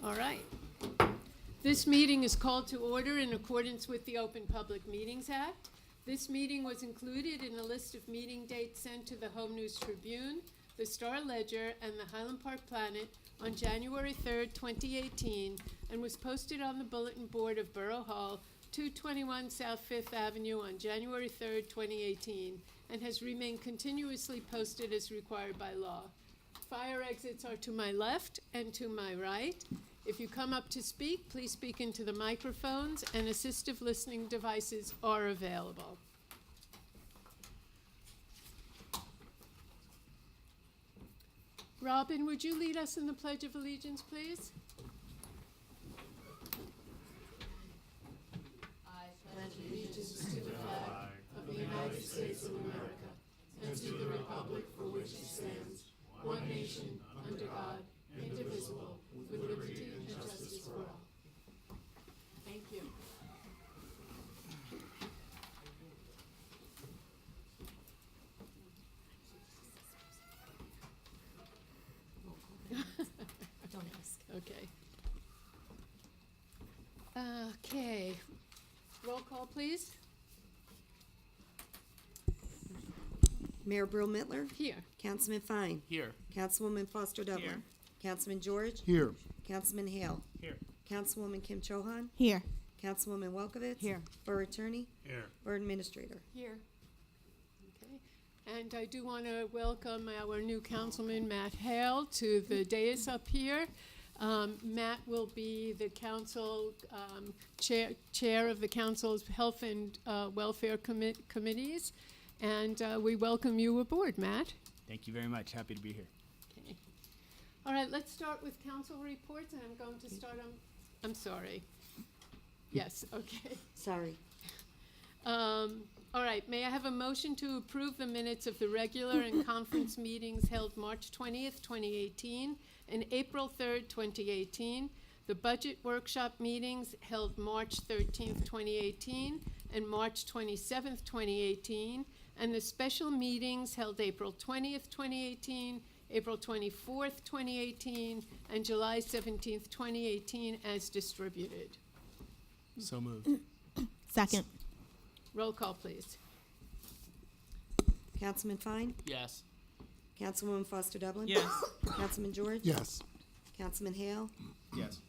All right. This meeting is called to order in accordance with the Open Public Meetings Act. This meeting was included in a list of meeting dates sent to the Home News Tribune, the Star Ledger, and the Highland Park Planet on January 3rd, 2018, and was posted on the bulletin board of Borough Hall, 221 South Fifth Avenue on January 3rd, 2018, and has remained continuously posted as required by law. Fire exits are to my left and to my right. If you come up to speak, please speak into the microphones, and assistive listening devices are available. Robin, would you lead us in the Pledge of Allegiance, please? I pledge allegiance to the flag of the United States of America and to the republic for which it stands, one nation, under God, indivisible, with liberty and justice for all. Thank you. Don't ask. Okay. Okay. Roll call, please. Mayor Brill Mittler. Here. Councilman Fine. Here. Councilwoman Foster Dublin. Here. Councilman George. Here. Councilman Hale. Here. Councilwoman Kim Chohan. Here. Councilwoman Welkowitz. Here. Borough Attorney. Here. Borough Administrator. Here. Okay. And I do want to welcome our new councilman, Matt Hale, to the dais up here. Matt will be the council chair of the council's health and welfare committees. And we welcome you aboard, Matt. Thank you very much. Happy to be here. Okay. All right, let's start with council reports, and I'm going to start on, I'm sorry. Yes, okay. Sorry. All right, may I have a motion to approve the minutes of the regular and conference meetings held March 20th, 2018, and April 3rd, 2018, the budget workshop meetings held March 13th, 2018, and March 27th, 2018, and the special meetings held April 20th, 2018, April 24th, 2018, and July 17th, 2018, as distributed. So moved. Second. Roll call, please. Councilman Fine. Yes. Councilwoman Foster Dublin. Yes. Councilman George. Yes. Councilman Hale. Yes.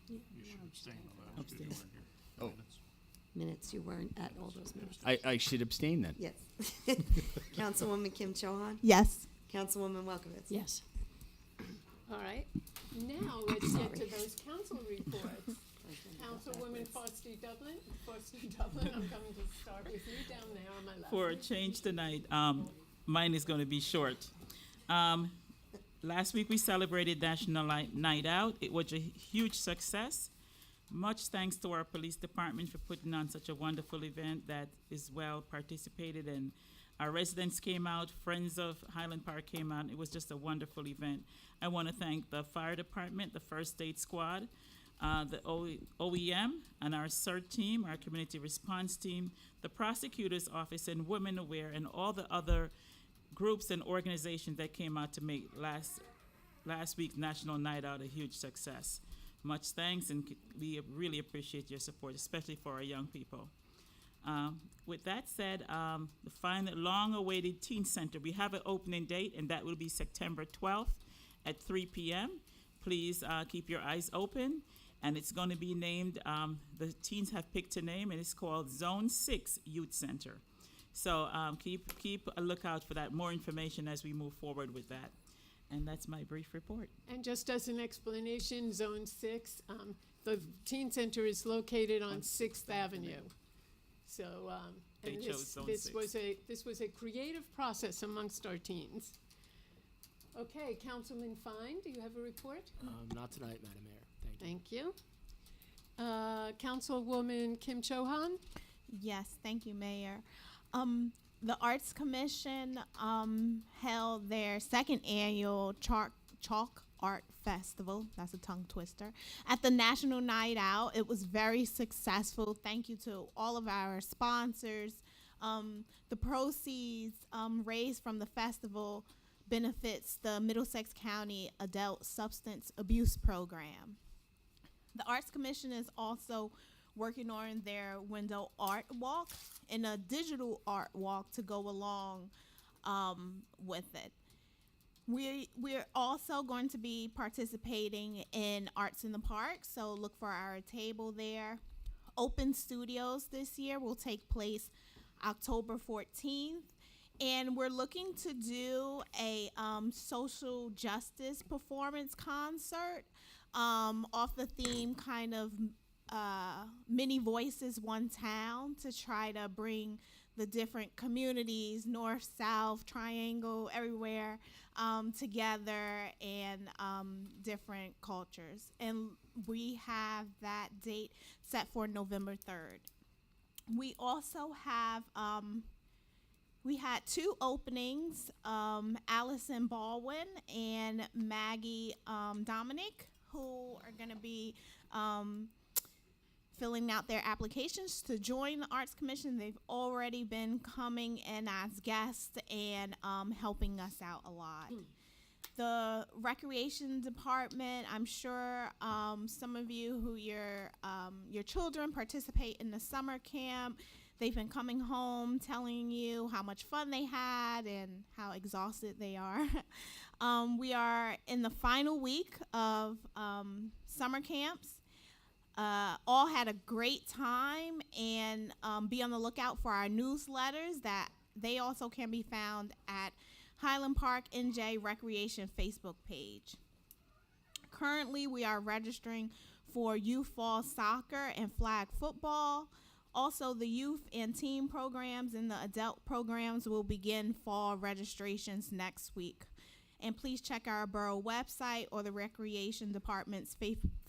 You should abstain on that. Abstain. You weren't here. Oh. Minutes, you weren't at all those minutes. I should abstain then. Yes. Councilwoman Kim Chohan. Yes. Councilwoman Welkowitz. Yes. All right. Now let's get to those council reports. Councilwoman Foster Dublin, I'm coming to start with you down there on my left. For a change tonight, mine is going to be short. Last week we celebrated National Night Out. It was a huge success. Much thanks to our police department for putting on such a wonderful event that is well participated, and our residents came out, friends of Highland Park came out. It was just a wonderful event. I want to thank the fire department, the first aid squad, the OEM, and our CERT team, our community response team, the prosecutor's office, and Women Aware, and all the other groups and organizations that came out to make last week's National Night Out a huge success. Much thanks, and we really appreciate your support, especially for our young people. With that said, the final long-awaited Teen Center, we have an opening date, and that will be September 12th at 3 p.m. Please keep your eyes open, and it's going to be named, the teens have picked a name, and it's called Zone 6 Youth Center. So keep a lookout for that, more information as we move forward with that. And that's my brief report. And just as an explanation, Zone 6, the teen center is located on 6th Avenue. So, They and chose Zone this 6. this was a creative process amongst our teens. Okay, Councilman Fine, do you have a report? Not tonight, Madam Mayor. Thank you. Thank you. Councilwoman Kim Chohan? Yes, thank you, Mayor. The Arts Commission held their second annual Chalk Art Festival, that's a tongue twister, at the National Night Out. It was very successful. Thank you to all of our sponsors. The proceeds raised from the festival benefits the Middlesex County Adult Substance Abuse Program. The Arts Commission is also working on their window art walk and a digital art walk to go along with it. We're also going to be participating in Arts in the Park, so look for our table there. Open Studios this year will take place October 14th, and we're looking to do a social justice performance concert off the theme kind of Many Voices, One Town, to try to bring the different communities, north, south, triangle, everywhere, together, and different cultures. And we have that date set for November 3rd. We also have, we had 2 openings, Allison Baldwin and Maggie Dominic, who are going to be filling out their applications to join the Arts Commission. They've already been coming in as guests and helping us out a lot. The Recreation Department, I'm sure some of you who your children participate in the summer camp, they've been coming home telling you how much fun they had and how exhausted they are. We are in the final week of summer camps. All had a great time, and be on the lookout for our newsletters that they also can be found at Highland Park NJ Recreation Facebook page. Currently, we are registering for youth fall soccer and flag football. Also, the youth and teen programs and the adult programs will begin fall registrations next week. And please check our Borough website or the Recreation Department's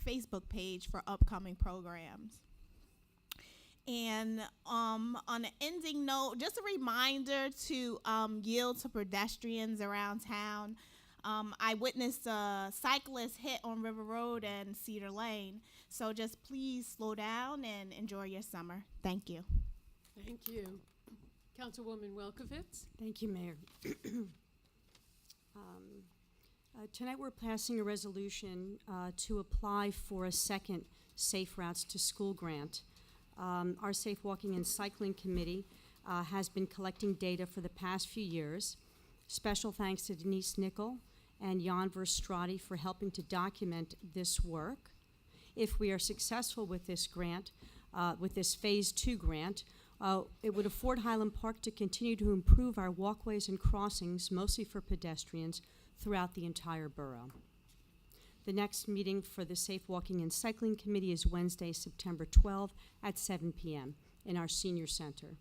Facebook page for upcoming programs. And on an ending note, just a reminder to yield to pedestrians around town. I witnessed a cyclist hit on River Road and Cedar Lane. So just please slow down and enjoy your summer. Thank you. Thank you. Councilwoman Welkowitz? Thank you, Mayor. Tonight we're passing a resolution to apply for a second Safe Routes to School grant. Our Safe Walking and Cycling Committee has been collecting data for the past few years. Special thanks to Denise Nickel and Jan Verstrati for helping to document this work. If we are successful with this grant, with this Phase 2 grant, it would afford Highland Park to continue to improve our walkways and crossings, mostly for pedestrians, throughout the entire borough. The next meeting for the Safe Walking and Cycling Committee is Wednesday, September 12 at 7 p.m. in our senior center.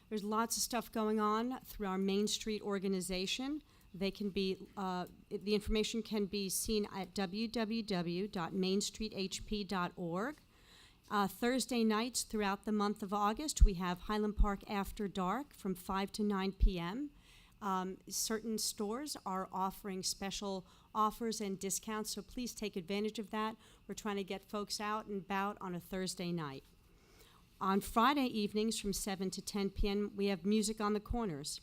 There's lots of stuff going on through our Main Street organization. They can be, the information can be seen at www.mainstreethp.org. Thursday nights throughout the month of August, we have Highland Park After Dark from 5 to 9 p.m. Certain stores are offering special offers and discounts, so please take advantage of that. We're trying to get folks out and about on a Thursday night. On Friday evenings from 7 to 10 p.m., we have Music on the Corners.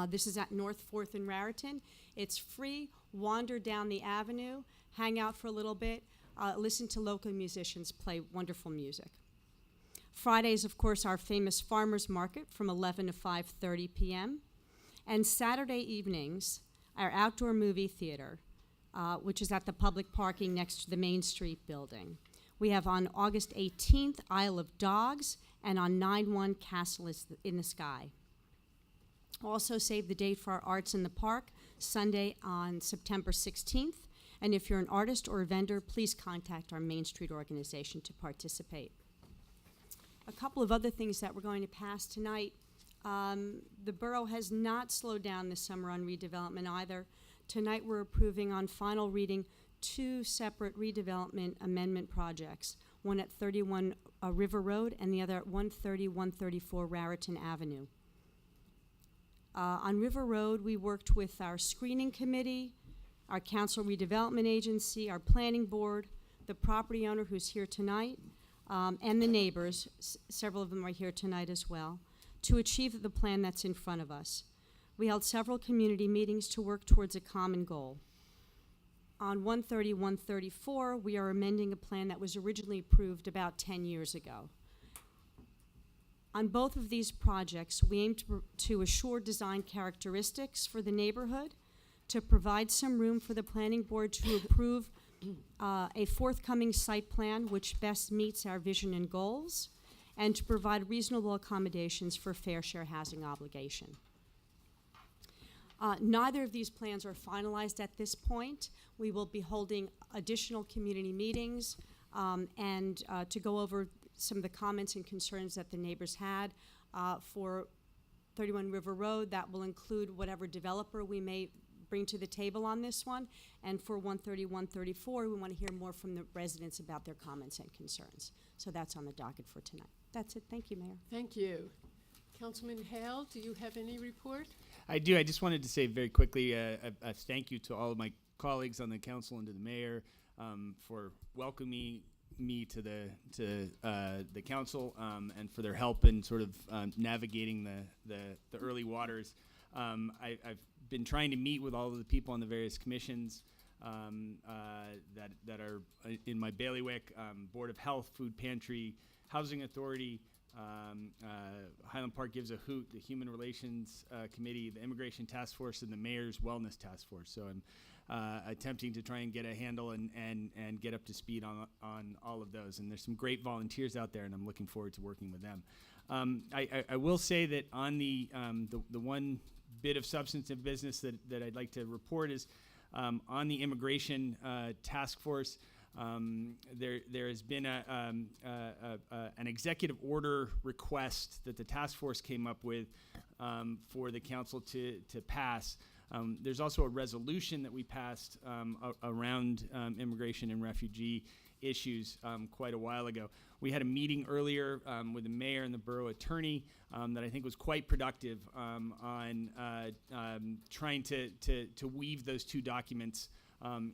This is at North 4th and Raritan. It's free. Wander down the avenue, hang out for a little bit, listen to local musicians play wonderful music. Fridays, of course, our famous farmers market from 11 to 5:30 p.m. And Saturday evenings, our outdoor movie theater, which is at the public parking next to the Main Street building. We have on August 18th, Isle of Dogs, and on 9/1, Castle is in the Sky. Also save the date for our Arts in the Park, Sunday on September 16th. And if you're an artist or a vendor, please contact our Main Street organization to participate. A couple of other things that we're going to pass tonight. The borough has not slowed down this summer on redevelopment either. Tonight we're approving on final reading 2 separate redevelopment amendment projects, one at 31 River Road and the other at 130-134 Raritan Avenue. On River Road, we worked with our screening committee, our council redevelopment agency, our planning board, the property owner who's here tonight, and the neighbors, several of them are here tonight as well, to achieve the plan that's in front of us. We held several community meetings to work towards a common goal. On 134, we are amending a plan that was originally approved about 10 years ago. On both of these projects, we aim to assure design characteristics for the neighborhood, to provide some room for the planning board to approve a forthcoming site plan which best meets our vision and goals, and to provide reasonable accommodations for fair share housing obligation. Neither of these plans are finalized at this point. We will be holding additional community meetings and to go over some of the comments and concerns that the neighbors had for 31 River Road. That will include whatever developer we may bring to the table on this one. And for 134, we want to hear more from the residents about their comments and concerns. So that's on the docket for tonight. That's it. Thank you, Mayor. Thank you. Councilman Hale, do you have any report? I do. I just wanted to say very quickly a thank you to all of my colleagues on the council and to the mayor for welcoming me to the council and for their help in sort of navigating the early waters. I've been trying to meet with all of the people on the various commissions that are in my bailiwick: Board of Health, Food Pantry, Housing Authority, Highland Park Gives a Hoot, the Human Relations Committee, the Immigration Task Force, and the Mayor's Wellness Task Force. So I'm attempting to try and get a handle and get up to speed on all of those. And there's some great volunteers out there, and I'm looking forward to working with them. I will say that on the one bit of substantive business that I'd like to report is on the Immigration Task Force. There has been an executive order request that the task force came up with for the council to pass. There's also a resolution that we passed around immigration and refugee issues quite a while ago. We had a meeting earlier with the mayor and the borough attorney that I think was quite productive on trying to weave those two documents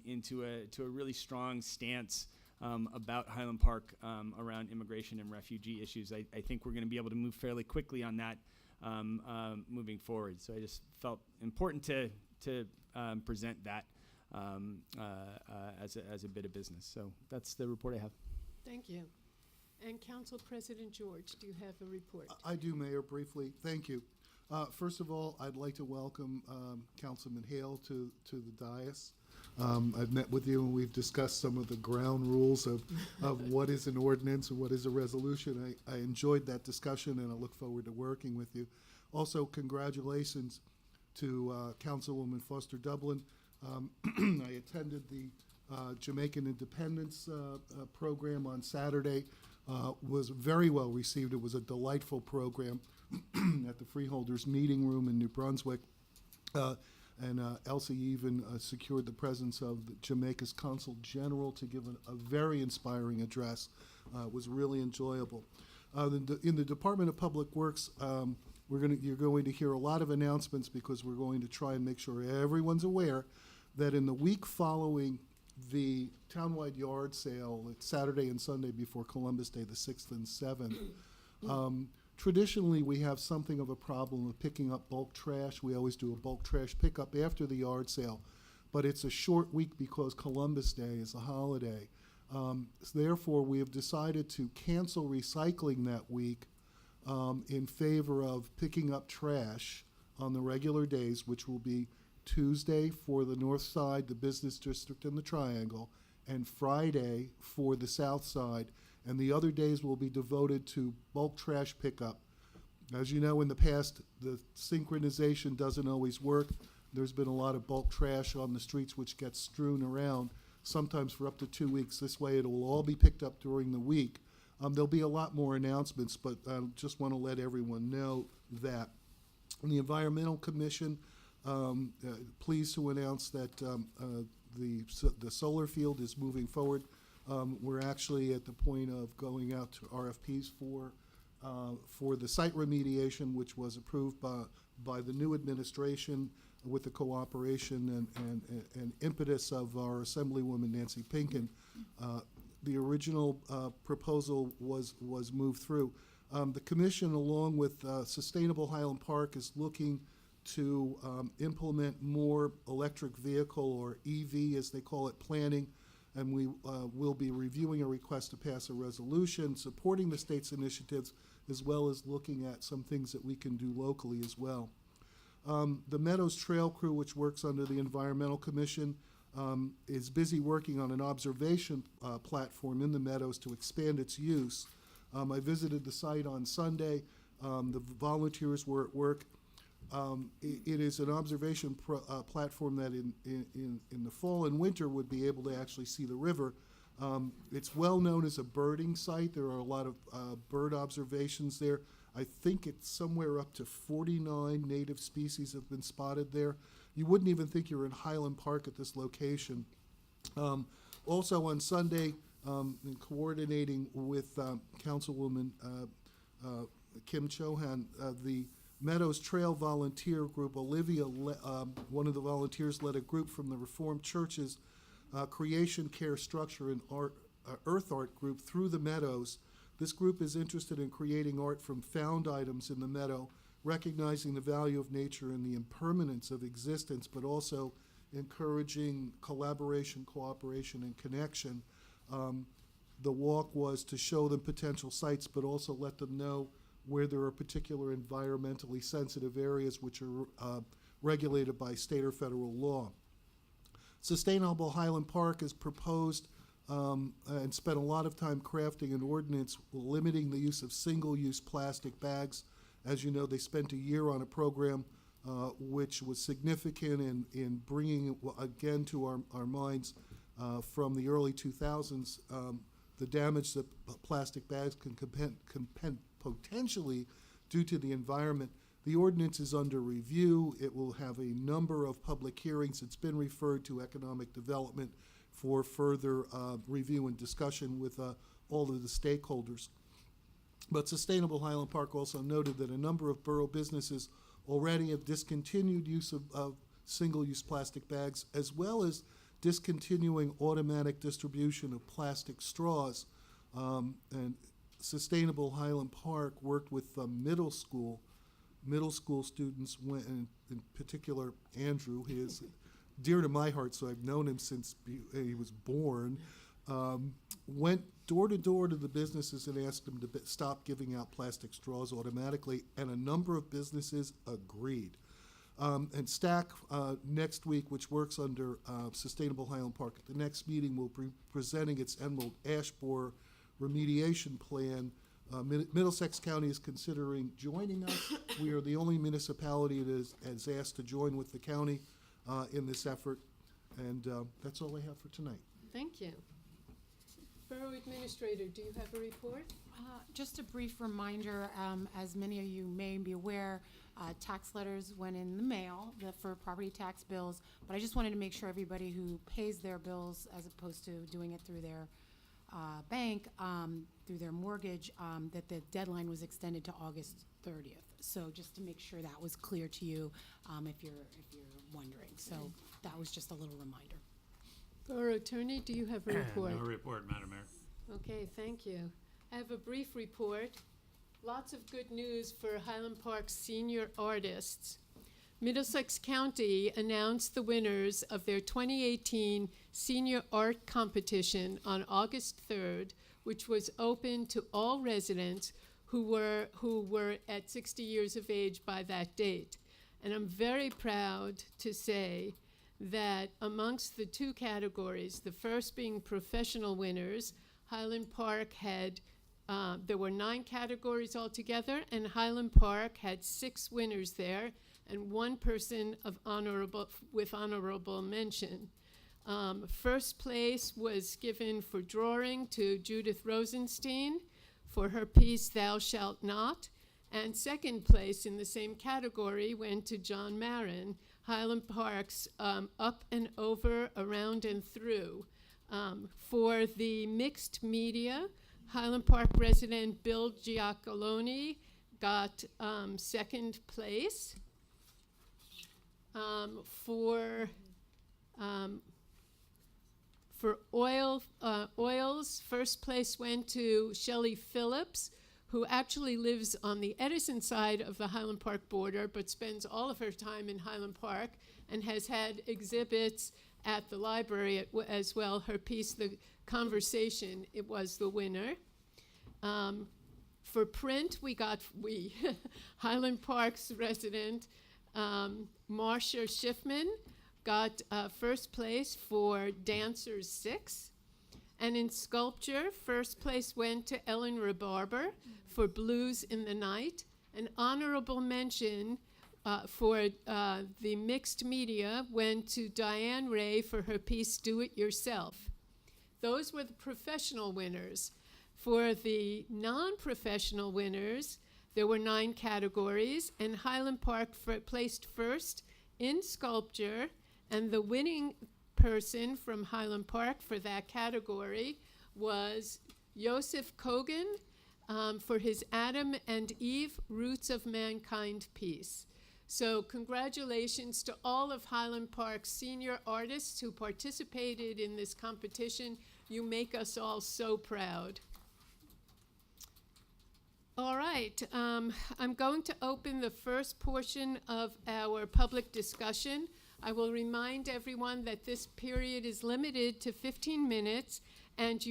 into a really strong stance about Highland Park around immigration and refugee issues. I think we're going to be able to move fairly quickly on that moving forward. So I just felt important to present that as a bit of business. So that's the report I have. Thank you. And Council President George, do you have a report? I do, Mayor, briefly. Thank you. First of all, I'd like to welcome Councilman Hale to the dais. I've met with you and we've discussed some of the ground rules of what is an ordinance and what is a resolution. I enjoyed that discussion and I look forward to working with you. Also, congratulations to Councilwoman Foster Dublin. I attended the Jamaican Independence program on Saturday. Was very well received. It was a delightful program at the Freeholders Meeting Room in New Brunswick. And Elsie even secured the presence of Jamaica's Consul General to give a very inspiring address. It was really enjoyable. In the Department of Public Works, you're going to hear a lot of announcements because we're going to try and make sure everyone's aware that in the week following the townwide yard sale, it's Saturday and Sunday before Columbus Day, the 6th and 7th, traditionally, we have something of a problem of picking up bulk trash. We always do a bulk trash pickup after the yard sale, but it's a short week because Columbus Day is a holiday. So therefore, we have decided to cancel recycling that week in favor of picking up trash on the regular days, which will be Tuesday for the north side, the business district, and the triangle, and Friday for the south side. And the other days will be devoted to bulk trash pickup. As you know, in the past, the synchronization doesn't always work. There's been a lot of bulk trash on the streets which gets strewn around, sometimes for up to 2 weeks. This way it will all be picked up during the week. There'll be a lot more announcements, but I just want to let everyone know that. And the Environmental Commission, pleased to announce that the solar field is moving forward. We're actually at the point of going out to RFPs for the site remediation, which was approved by the new administration with the cooperation and impetus of our Assemblywoman Nancy Pinkin. The original proposal was moved through. The commission, along with Sustainable Highland Park, is looking to implement more electric vehicle, or EV as they call it, planning, and we will be reviewing a request to pass a resolution supporting the state's initiatives, as well as looking at some things that we can do locally as well. The Meadows Trail Crew, which works under the Environmental Commission, is busy working on an observation platform in the Meadows to expand its use. I visited the site on Sunday. The volunteers were at work. It is an observation platform that in the fall and winter would be able to actually see the river. It's well known as a birding site. There are a lot of bird observations there. I think it's somewhere up to 49 native species have been spotted there. You wouldn't even think you're in Highland Park at this location. Also on Sunday, in coordinating with Councilwoman Kim Chohan, the Meadows Trail Volunteer Group, Olivia, one of the volunteers, led a group from the Reformed Church's Creation Care Structure and Art, Earth Art group through the Meadows. This group is interested in creating art from found items in the meadow, recognizing the value of nature and the impermanence of existence, but also encouraging collaboration, cooperation, and connection. The walk was to show them potential sites, but also let them know where there are particular environmentally sensitive areas which are regulated by state or federal law. Sustainable Highland Park has proposed and spent a lot of time crafting an ordinance limiting the use of single-use plastic bags. As you know, they spent a year on a program which was significant in bringing, again, to our minds from the early 2000s, the damage that plastic bags can potentially do to the environment. The ordinance is under review. It will have a number of public hearings. It's been referred to Economic Development for further review and discussion with all of the stakeholders. But Sustainable Highland Park also noted that a number of borough businesses already have discontinued use of single-use plastic bags, as well as discontinuing automatic distribution of plastic straws. And Sustainable Highland Park worked with middle school students, in particular Andrew. He is dear to my heart, so I've known him since he was born. Went door to door to the businesses and asked them to stop giving out plastic straws automatically, and a number of businesses agreed. And STAC next week, which works under Sustainable Highland Park, at the next meeting will be presenting its emerald ash borer remediation plan. Middlesex County is considering joining us. We are the only municipality that has asked to join with the county in this effort. And that's all I have for tonight. Thank you. Borough Administrator, do you have a report? Just a brief reminder, as many of you may be aware, tax letters went in the mail for property tax bills, but I just wanted to make sure everybody who pays their bills, as opposed to doing it through their bank, through their mortgage, that the deadline was extended to August 30th. So just to make sure that was clear to you, if you're wondering. So that was just a little reminder. Borough Attorney, do you have a report? No report, Madam Mayor. Okay, thank you. I have a brief report. Lots of good news for Highland Park's senior artists. Middlesex County announced the winners of their 2018 Senior Art Competition on August 3rd, which was open to all residents who were at 60 years of age by that date. And I'm very proud to say that amongst the two categories, the first being professional winners, Highland Park had, there were 9 categories altogether, and Highland Park had 6 winners there, and 1 person with honorable mention. First place was given for drawing to Judith Rosenstein for her piece Thou Shalt Not, and second place in the same category went to John Marin, Highland Park's Up and Over, Around and Through. For the mixed media, Highland Park resident Bill Giacalone got second place. For oils, first place went to Shelley Phillips who actually lives on the Edison side of the Highland Park border, but spends all of her time in Highland Park and has had exhibits at the library as well. Her piece, The Conversation, it was the winner. For print, we Highland Park's resident, Marcia Schiffman, got first place for Dancers 6. And in sculpture, first place went to Ellen Rebarber for Blues in the Night. An honorable mention for the mixed media went to Diane Ray for her piece Do It Yourself. Those were the professional winners. For the non-professional winners, there were 9 categories, and Highland Park placed first in sculpture, and the winning person from Highland Park for that category was Joseph Kogan for his Adam and Eve, Roots of Mankind piece. So congratulations to all of Highland Park's senior artists who participated in this competition. You make us all so proud. All right, I'm going to open the first portion of our public discussion. I will remind everyone that this period is limited to 15 minutes, and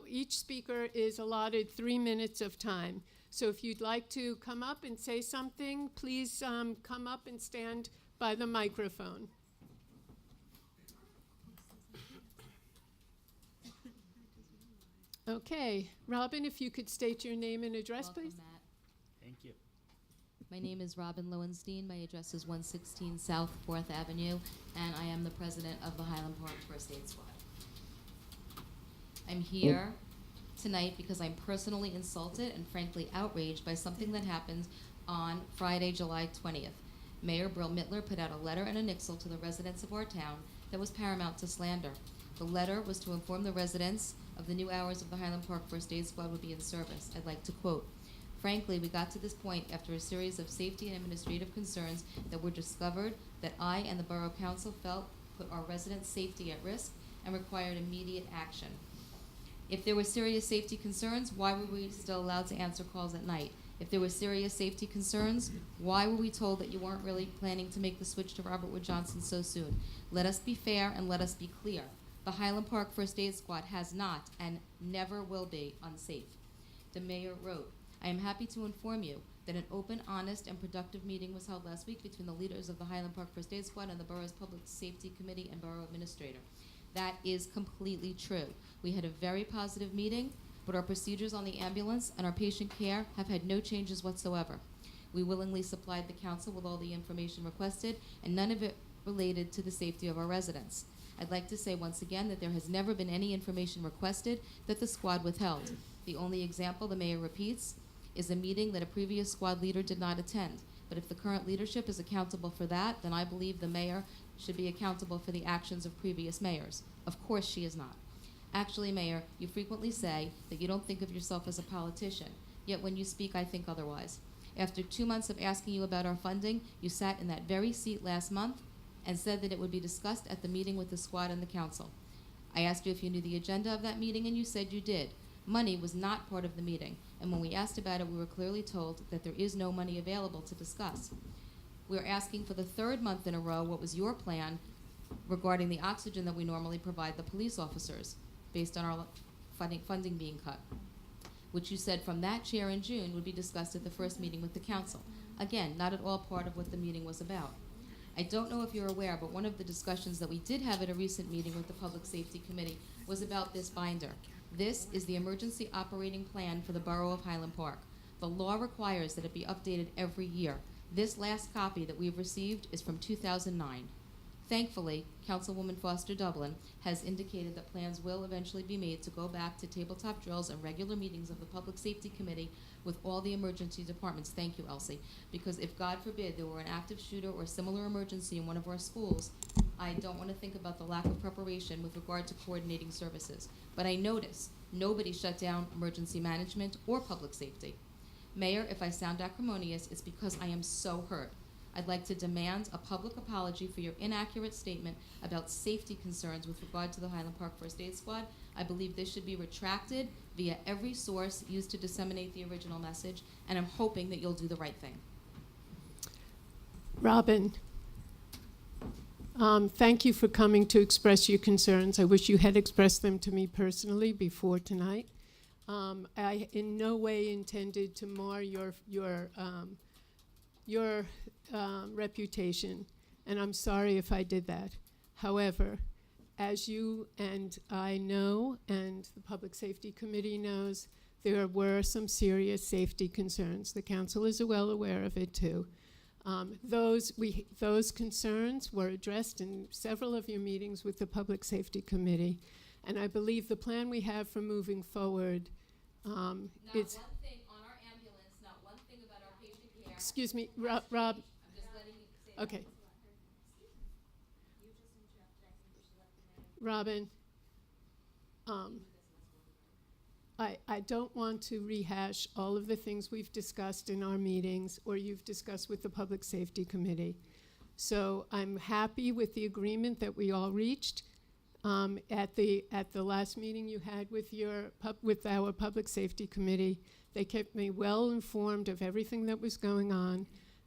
each speaker is allotted 3 minutes of time. So if you'd like to come up and say something, please come up and stand by the microphone. Okay, Robin, if you could state your name and address, Welcome, please. Matt. Thank you. My name is Robin Lowenstein. My address is 116 South 4th Avenue, and I am the president of the Highland Park First Aid Squad. I'm here tonight because I'm personally insulted and frankly outraged by something that happened on Friday, July 20th. Mayor Brill Mittler put out a letter and a nixle to the residents of our town that was paramount to slander. The letter was to inform the residents of the new hours of the Highland Park First Aid Squad would be in service. I'd like to quote, "Frankly, we got to this point after a series of safety and administrative concerns that were discovered that I and the Borough Council felt put our residents' safety at risk and required immediate action. If there were serious safety concerns, why were we still allowed to answer calls at night? If there were serious safety concerns, why were we told that you weren't really planning to make the switch to Robert Wood Johnson so soon? Let us be fair and let us be clear. The Highland Park First Aid Squad has not and never will be unsafe." The mayor wrote, "I am happy to inform you that an open, honest, and productive meeting was held last week between the leaders of the Highland Park First Aid Squad and the Borough's Public Safety Committee and Borough Administrator." That is completely true. We had a very positive meeting, but our procedures on the ambulance and our patient care have had no changes whatsoever. We willingly supplied the council with all the information requested, and none of it related to the safety of our residents. I'd like to say once again that there has never been any information requested that the squad withheld. The only example the mayor repeats is a meeting that a previous squad leader did not attend. But if the current leadership is accountable for that, then I believe the mayor should be accountable for the actions of previous mayors. Of course she is not. Actually, Mayor, you frequently say that you don't think of yourself as a politician, yet when you speak, I think otherwise. After 2 months of asking you about our funding, you sat in that very seat last month and said that it would be discussed at the meeting with the squad and the council. I asked you if you knew the agenda of that meeting, and you said you did. Money was not part of the meeting, and when we asked about it, we were clearly told that there is no money available to discuss. We're asking for the 3rd month in a row what was your plan regarding the oxygen that we normally provide the police officers, based on our funding being cut, which you said from that chair in June would be discussed at the first meeting with the council. Again, not at all part of what the meeting was about. I don't know if you're aware, but one of the discussions that we did have at a recent meeting with the Public Safety Committee was about this binder. This is the emergency operating plan for the Borough of Highland Park. The law requires that it be updated every year. This last copy that we've received is from 2009. Thankfully, Councilwoman Foster Dublin has indicated that plans will eventually be made to go back to tabletop drills and regular meetings of the Public Safety Committee with all the emergency departments. Thank you, Elsie. Because if, God forbid, there were an active shooter or similar emergency in one of our schools, I don't want to think about the lack of preparation with regard to coordinating services. But I notice nobody shut down emergency management or public safety. Mayor, if I sound acrimonious, it's because I am so hurt. I'd like to demand a public apology for your inaccurate statement about safety concerns with regard to the Highland Park First Aid Squad. I believe this should be retracted via every source used to disseminate the original message, and I'm hoping that you'll do the right thing. Robin, thank you for coming to express your concerns. I wish you had expressed them to me personally before tonight. I in no way intended to mar your reputation, and I'm sorry if I did that. However, as you and I know, and the Public Safety Committee knows, there were some serious safety concerns. The council is well aware of it too. Those concerns were addressed in several of your meetings with the Public Safety Committee, and I believe the plan we have for moving forward Not it's. one thing on our ambulance, not one thing about our patient care. Excuse me, Rob. I'm just letting you say that. Okay. Robin, I don't want to rehash all of the things we've discussed in our meetings or you've discussed with the Public Safety Committee. So I'm happy with the agreement that we all reached at the last meeting you had with our Public Safety Committee. They kept me well informed of everything that was going on,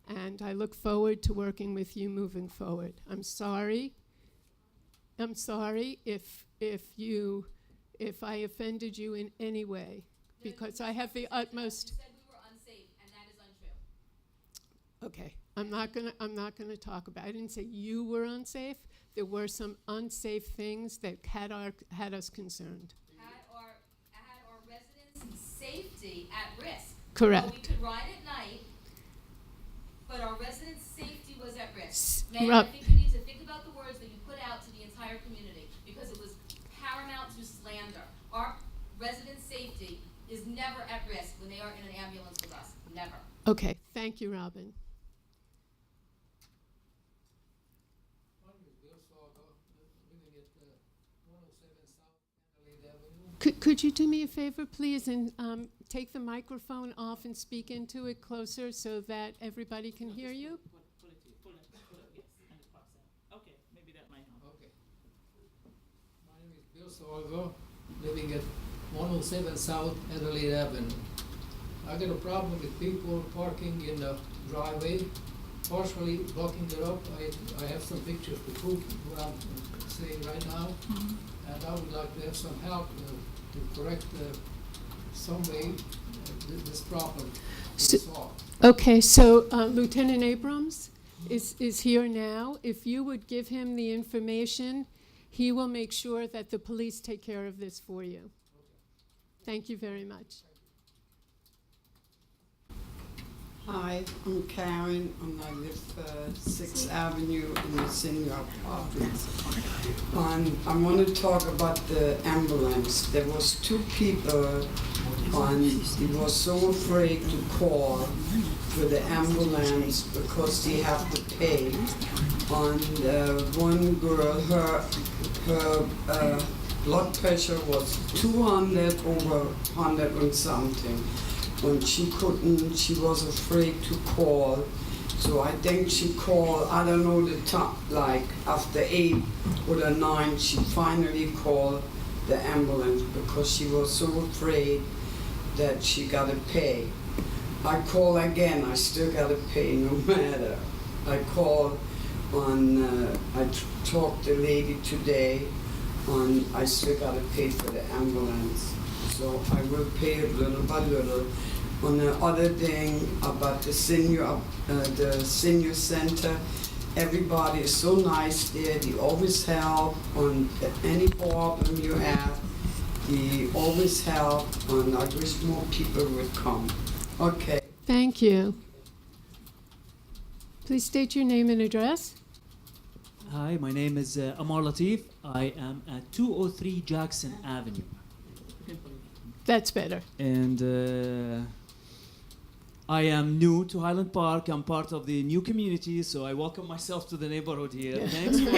and I look forward to working with you moving forward. I'm sorry if I offended you in any way, because I have the utmost. You said we were unsafe, and that is untrue. Okay, I'm not gonna talk about. I didn't say you were unsafe. There were some unsafe things that had us concerned. Had our residents' safety at risk. Correct. So we could ride at night, but our residents' safety was at risk. S- Mayor, I Rob- think you need to think about the words that you put out to the entire community, because it was paramount to slander. Our residents' safety is never at risk when they are in an ambulance with us. Never. Okay, thank you, Robin. Could you do me a favor, please, and take the microphone off and speak into it closer so that everybody can hear you? Pull it, yes, and it pops out. Okay, maybe that might help. Okay. My name is Bill Sorgo, living at 107 South Adelaide Avenue. I got a problem with people parking in the driveway, partially blocking it up. I have some pictures to prove what I'm saying right now. And I would like to have some help to correct some way this problem to be solved. Okay, so Lieutenant Abrams is here now. If you would give him the information, he will make sure that the police take care of this for you. Thank you very much. Hi, I'm Karen, and I live 6th Avenue in the senior apartments. I want to talk about the ambulance. There was 2 people, and he was so afraid to call for the ambulance because he have to pay. And one girl, her blood pressure was 200 over 100 and something. And she was afraid to call. So I think she called, I don't know the time, like after 8 or 9, she finally called the ambulance because she was so afraid that she gotta pay. I call again, I still gotta pay no matter. I called and I talked to the lady today, and I still gotta pay for the ambulance. So I will pay it little by little. And the other thing about the senior center, everybody is so nice there. They always help on any problem you have. They always help, and I wish more people would come. Okay. Thank you. Please state your name and address. Hi, my name is Amar Latif. I am at 203 Jackson Avenue. That's better. And I am new to Highland Park. I'm part of the new community, so I welcome myself to the neighborhood here. Thanks for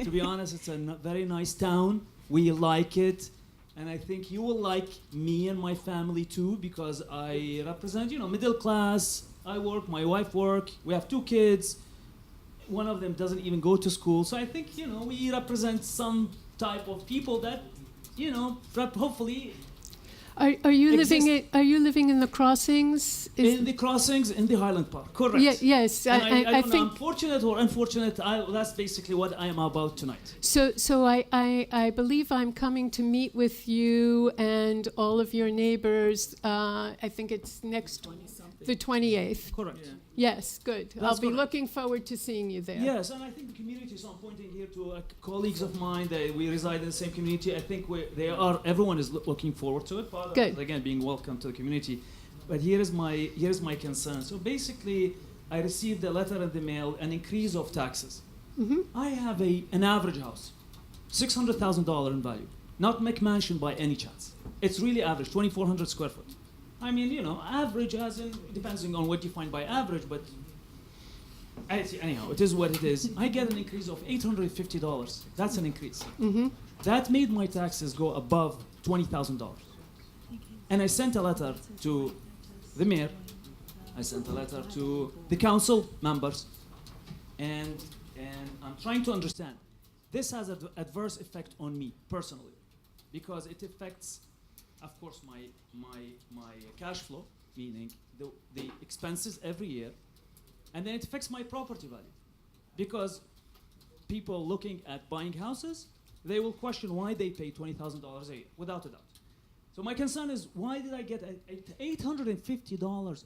to be honest, it's a very nice town. We like it. And I think you will like me and my family too, because I represent, middle class. I work, my wife work. We have 2 kids. One of them doesn't even go to school. So I think, we represent some type of people that you know, hopefully Are you living exist- are you living in the crossings? in the crossings in the Highland Park. Correct. Yes, And I I don't know, think I'm fortunate or unfortunate. That's basically what I am about tonight. so. I believe I'm coming to meet with you and all of your neighbors. I think it's next the 28th. Correct. Yes, good. I'll That's be correct. looking forward to seeing you there. Yes, and I think the community, so I'm pointing here to colleagues of mine that we reside in the same community. I think everyone is looking forward to it. Part of Good. it, again, being welcome to the community. But here is my concern. So basically, I received a letter in the mail, an increase of taxes. Hmm. I have an average house, $600,000 in value, not McMansion by any chance. It's really average, 2,400 square foot. I mean, you know, average as in, depending on what you find by average, but anyhow, it is what it is. I get an increase of $850. That's an increase. Hmm. That made my taxes go above $20,000. And I sent a letter to the mayor. I sent a letter to the council members. And I'm trying to understand. This has an adverse effect on me personally because it affects, of course, my cash flow, meaning the expenses every year. And then it affects my property value because people looking at buying houses, they will question why they pay $20,000 a year, without a doubt. So my concern is, why did I get $850?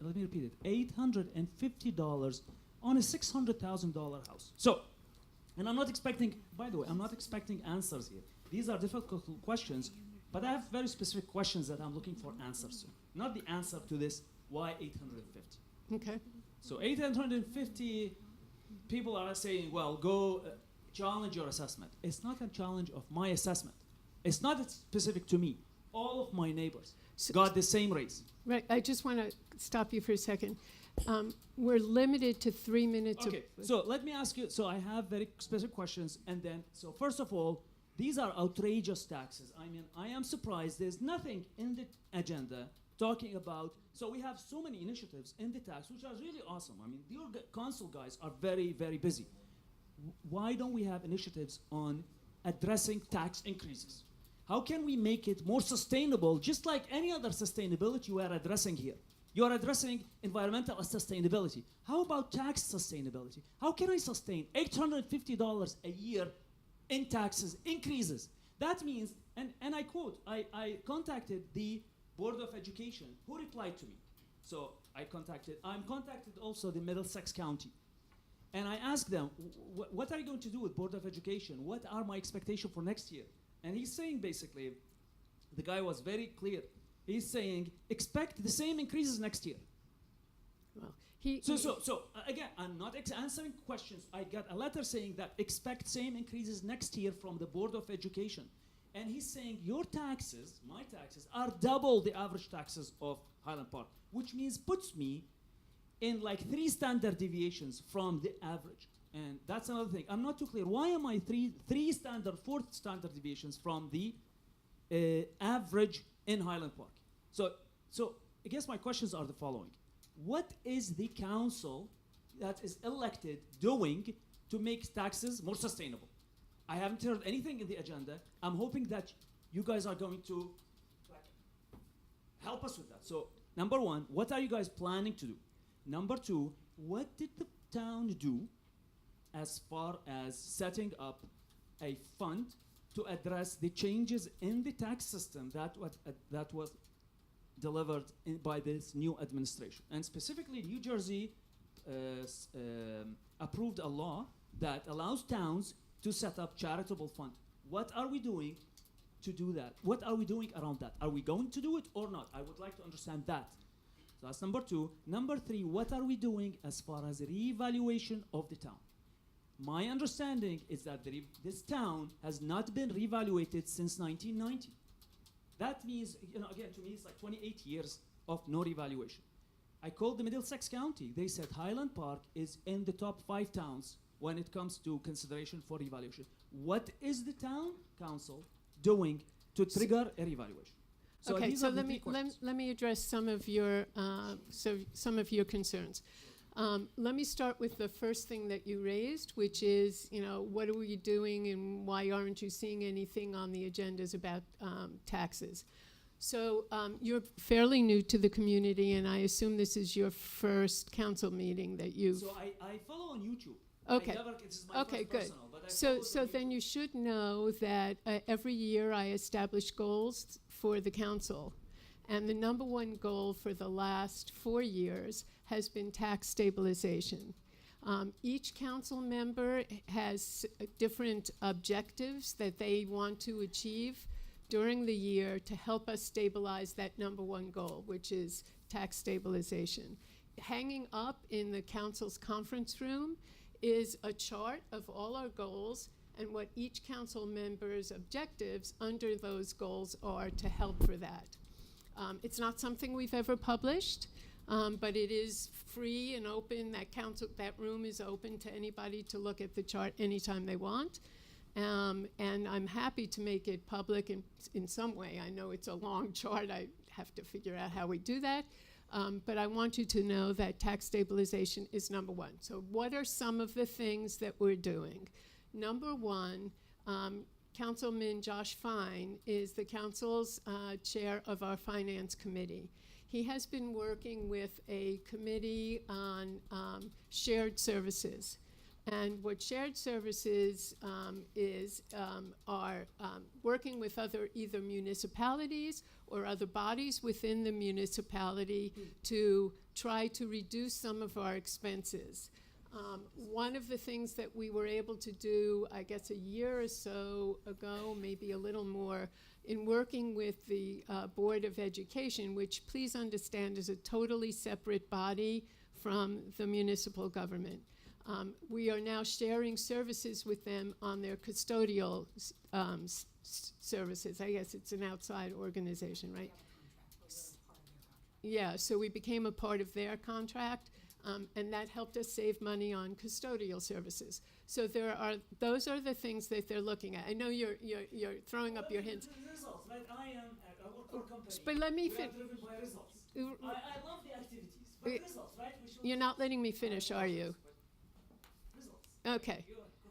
Let me repeat it, $850 on a $600,000 house. So, and I'm not expecting, by the way, I'm not expecting answers here. These are difficult questions, but I have very specific questions that I'm looking for answers to. Not the answer to this, why 850? Okay. So 850 people are saying, well, go challenge your assessment. It's not a challenge of my assessment. It's not specific to me. All of my neighbors got the same raise. Right. I just want to stop you for a second. We're limited to 3 minutes. Okay, so let me ask you, so I have very specific questions, and then, so first of all, these are outrageous taxes. I mean, I am surprised there's nothing in the agenda talking about, so we have so many initiatives in the tax, which are really awesome. I mean, your council guys are very, very busy. Why don't we have initiatives on addressing tax increases? How can we make it more sustainable, just like any other sustainability we are addressing here? You are addressing environmental sustainability. How about tax sustainability? How can I sustain $850 a year in taxes increases? That means, and I quote, I contacted the Board of Education, who replied to me. So I'm contacted also the Middlesex County. And I asked them, what are you going to do with Board of Education? What are my expectations for next year? And he's saying basically, the guy was very clear. He's saying, expect the same increases next year. Well, again, I'm not answering questions. I got a letter saying that expect same increases next year from the Board of Education. And he's saying your taxes, my taxes, are double the average taxes of Highland Park, which means puts me in like 3 standard deviations from the average. And that's another thing. I'm not too clear. Why am I 4 standard deviations from the average in Highland Park? So I guess my questions are the following. What is the council that is elected doing to make taxes more sustainable? I haven't heard anything in the agenda. I'm hoping that you guys are going to help us with that. So, number 1, what are you guys planning to do? Number 2, what did the town do as far as setting up a fund to address the changes in the tax system that was delivered by this new administration? And specifically, New Jersey approved a law that allows towns to set up charitable fund. What are we doing to do that? What are we doing around that? Are we going to do it or not? I would like to understand that. So that's number 2. Number 3, what are we doing as far as reevaluation of the town? My understanding is that this town has not been reevaluated since 1990. That means, again, to me, it's like 28 years of no reevaluation. I called the Middlesex County. They said Highland Park is in the top 5 towns when it comes to consideration for reevaluation. What is the town council doing to trigger a reevaluation? So let me address some of your concerns. Let me start with the first thing that you raised, which is, what are we doing and why aren't you seeing anything on the agendas about taxes? So you're fairly new to the community, and I assume this is your first council meeting that you've... So I follow on YouTube. Okay. This is my Okay, first good. personal, but I So follow then you should know that every year I establish goals for the council. And the number one goal for the last 4 years has been tax stabilization. Each council member has different objectives that they want to achieve during the year to help us stabilize that number one goal, which is tax stabilization. Hanging up in the council's conference room is a chart of all our goals and what each council member's objectives under those goals are to help for that. It's not something we've ever published, but it is free and open. That room is open to anybody to look at the chart anytime they want. And I'm happy to make it public in some way. I know it's a long chart. I have to figure out how we do that. But I want you to know that tax stabilization is number one. So what are some of the things that we're doing? Number one, Councilman Josh Fine is the council's chair of our finance committee. He has been working with a committee on shared services. And what shared services are working with either municipalities or other bodies within the municipality to try to reduce some of our expenses. One of the things that we were able to do, I guess a year or so ago, maybe a little more, in working with the Board of Education, which please understand is a totally separate body from the municipal government. We are now sharing services with them on their custodial services. I guess it's an outside organization, right? Yeah, so we became a part of their contract, and that helped us save money on custodial services. So those are the things that they're looking at. I know you're throwing up your hands. Results, right? I work for a company. But let me We are finish. driven by results. I love the activities, but results, right? We should You're not letting me finish, are you? results. Okay.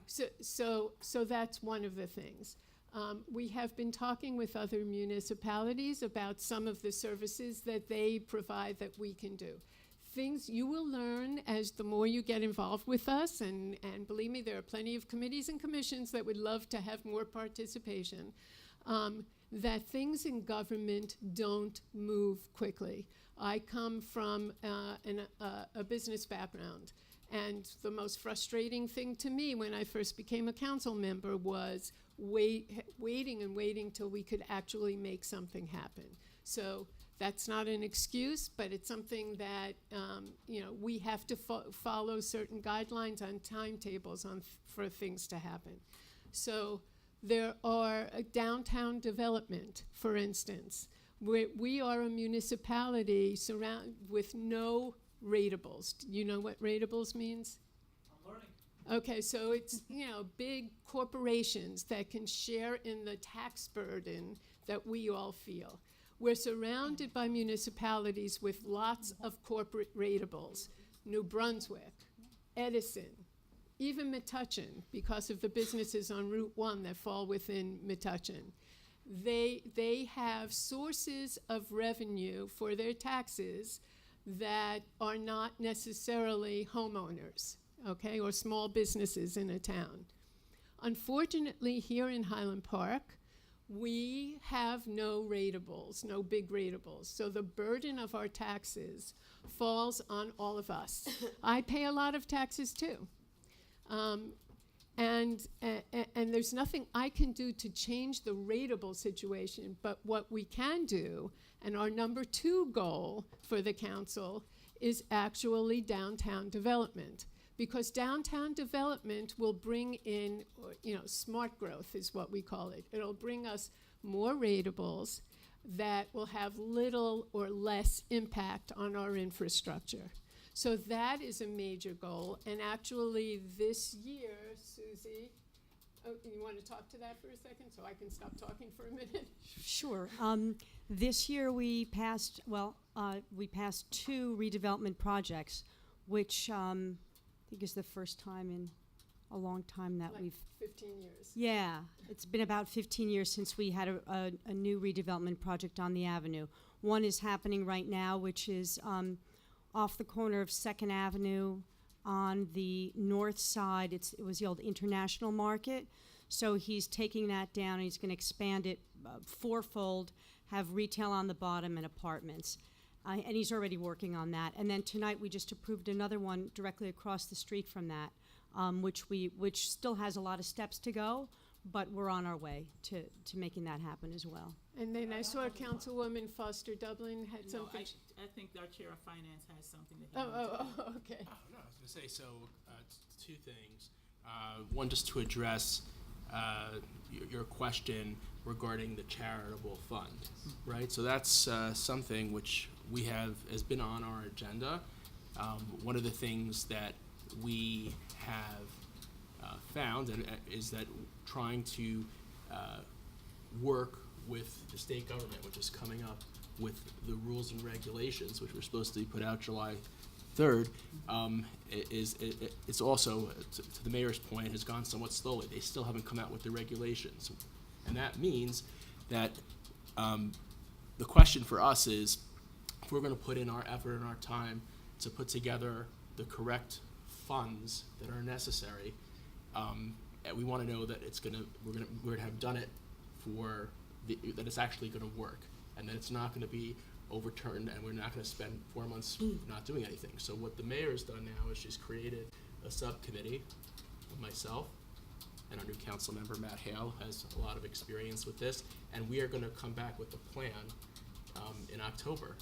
So that's one of the things. We have been talking with other municipalities about some of the services that they provide that we can do. Things you will learn as the more you get involved with us, and believe me, there are plenty of committees and commissions that would love to have more participation, that things in government don't move quickly. I come from a business background. And the most frustrating thing to me when I first became a council member was waiting till we could actually make something happen. So that's not an excuse, but it's something that we have to follow certain guidelines on timetables for things to happen. So there are downtown development, for instance. We are a municipality with no ratables. Do you know what ratables means? I'm learning. Okay, so it's, big corporations that can share in the tax burden that we all feel. We're surrounded by municipalities with lots of corporate ratables. New Brunswick, Edison, even Metuchen, because of the businesses on Route 1 that fall within Metuchen. They have sources of revenue for their taxes that are not necessarily homeowners, okay, or small businesses in a town. Unfortunately, here in Highland Park, we have no ratables, no big ratables. So the burden of our taxes falls on all of us. I pay a lot of taxes too. And there's nothing I can do to change the ratable situation, but what we can do, and our number 2 goal for the council, is actually downtown development. Because downtown development will bring in, smart growth is what we call it. It'll bring us more ratables that will have little or less impact on our infrastructure. So that is a major goal, and actually this year, Susie, you want to talk to that for a second so I can stop talking for a minute? Sure. This year we passed 2 redevelopment projects. which I think is the first time in a long time that Like we've 15 years. Yeah, it's been about 15 years since we had a new redevelopment project on the avenue. One is happening right now, which is off the corner of 2nd Avenue on the north side. It was the old International Market. So he's taking that down and he's going to expand it fourfold, have retail on the bottom and apartments. And he's already working on that. And then tonight we just approved another one directly across the street from that. Which still has a lot of steps to go, but we're on our way to making that happen as well. And then I saw Councilwoman Foster Dublin had something. I think our chair of finance has something that he wants to Okay. Oh, no, I was going to say, so two things. One, just to address your question regarding the charitable fund, right? So that's something which we have, has been on our agenda. One of the things that we have found is that trying to work with the state government, which is coming up with the rules and regulations, which were supposed to be put out July 3rd, it's also, to the mayor's point, has gone somewhat slowly. They still haven't come out with the regulations. And that means that the question for us is, if we're going to put in our effort and our time to put together the correct funds that are necessary, and we want to know that we're gonna have done it for that it's actually going to work, and that it's not going to be overturned, and we're not going to spend 4 months not doing anything. So what the mayor's done now is she's created a subcommittee of myself and our new council member Matt Hale has a lot of experience with this, and we are going to come back with a plan in October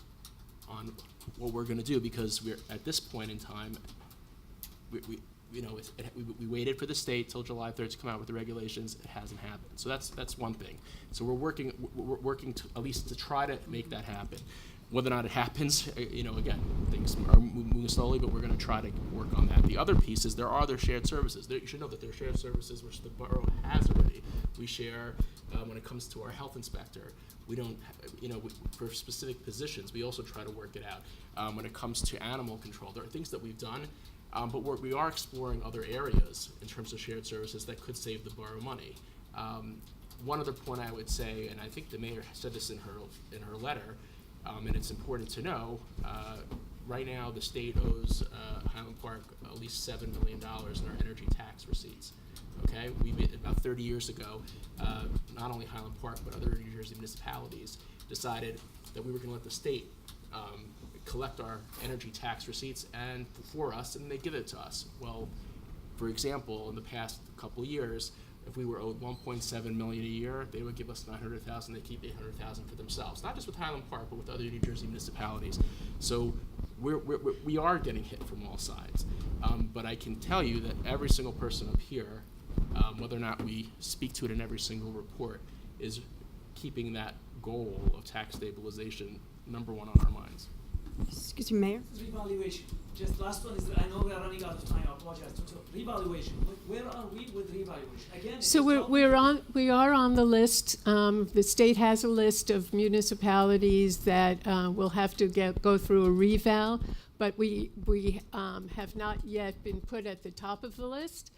on what we're going to do, because we're at this point in time. We waited for the state till July 3rd to come out with the regulations. It hasn't happened. So that's one thing. So we're working to at least to try to make that happen. Whether or not it happens, again, things are moving slowly, but we're going to try to work on that. The other piece is there are other shared services. You should know that there are shared services which the borough has already. We share when it comes to our health inspector. We don't, for specific positions, we also try to work it out. When it comes to animal control, there are things that we've done. But we are exploring other areas in terms of shared services that could save the borough money. One other point I would say, and I think the mayor said this in her letter, and it's important to know, right now the state owes Highland Park at least $7 million in our energy tax receipts. Okay, about 30 years ago, not only Highland Park but other New Jersey municipalities decided that we were going to let the state collect our energy tax receipts and for us, and they give it to us. Well, for example, in the past couple of years, if we were owed $1.7 million a year, they would give us $900,000. They keep $800,000 for themselves. Not just with Highland Park, but with other New Jersey municipalities. So we are getting hit from all sides. But I can tell you that every single person up here, whether or not we speak to it in every single report, is keeping that goal of tax stabilization number one on our minds. Excuse me, Mayor? Revaluation. Just last one is, I know we are running out of time, I apologize. So revaluation, where are we with revaluation? Again, So we are on the list. The state has a list of municipalities that will have to go through a reval, but we have not yet been put at the top of the list.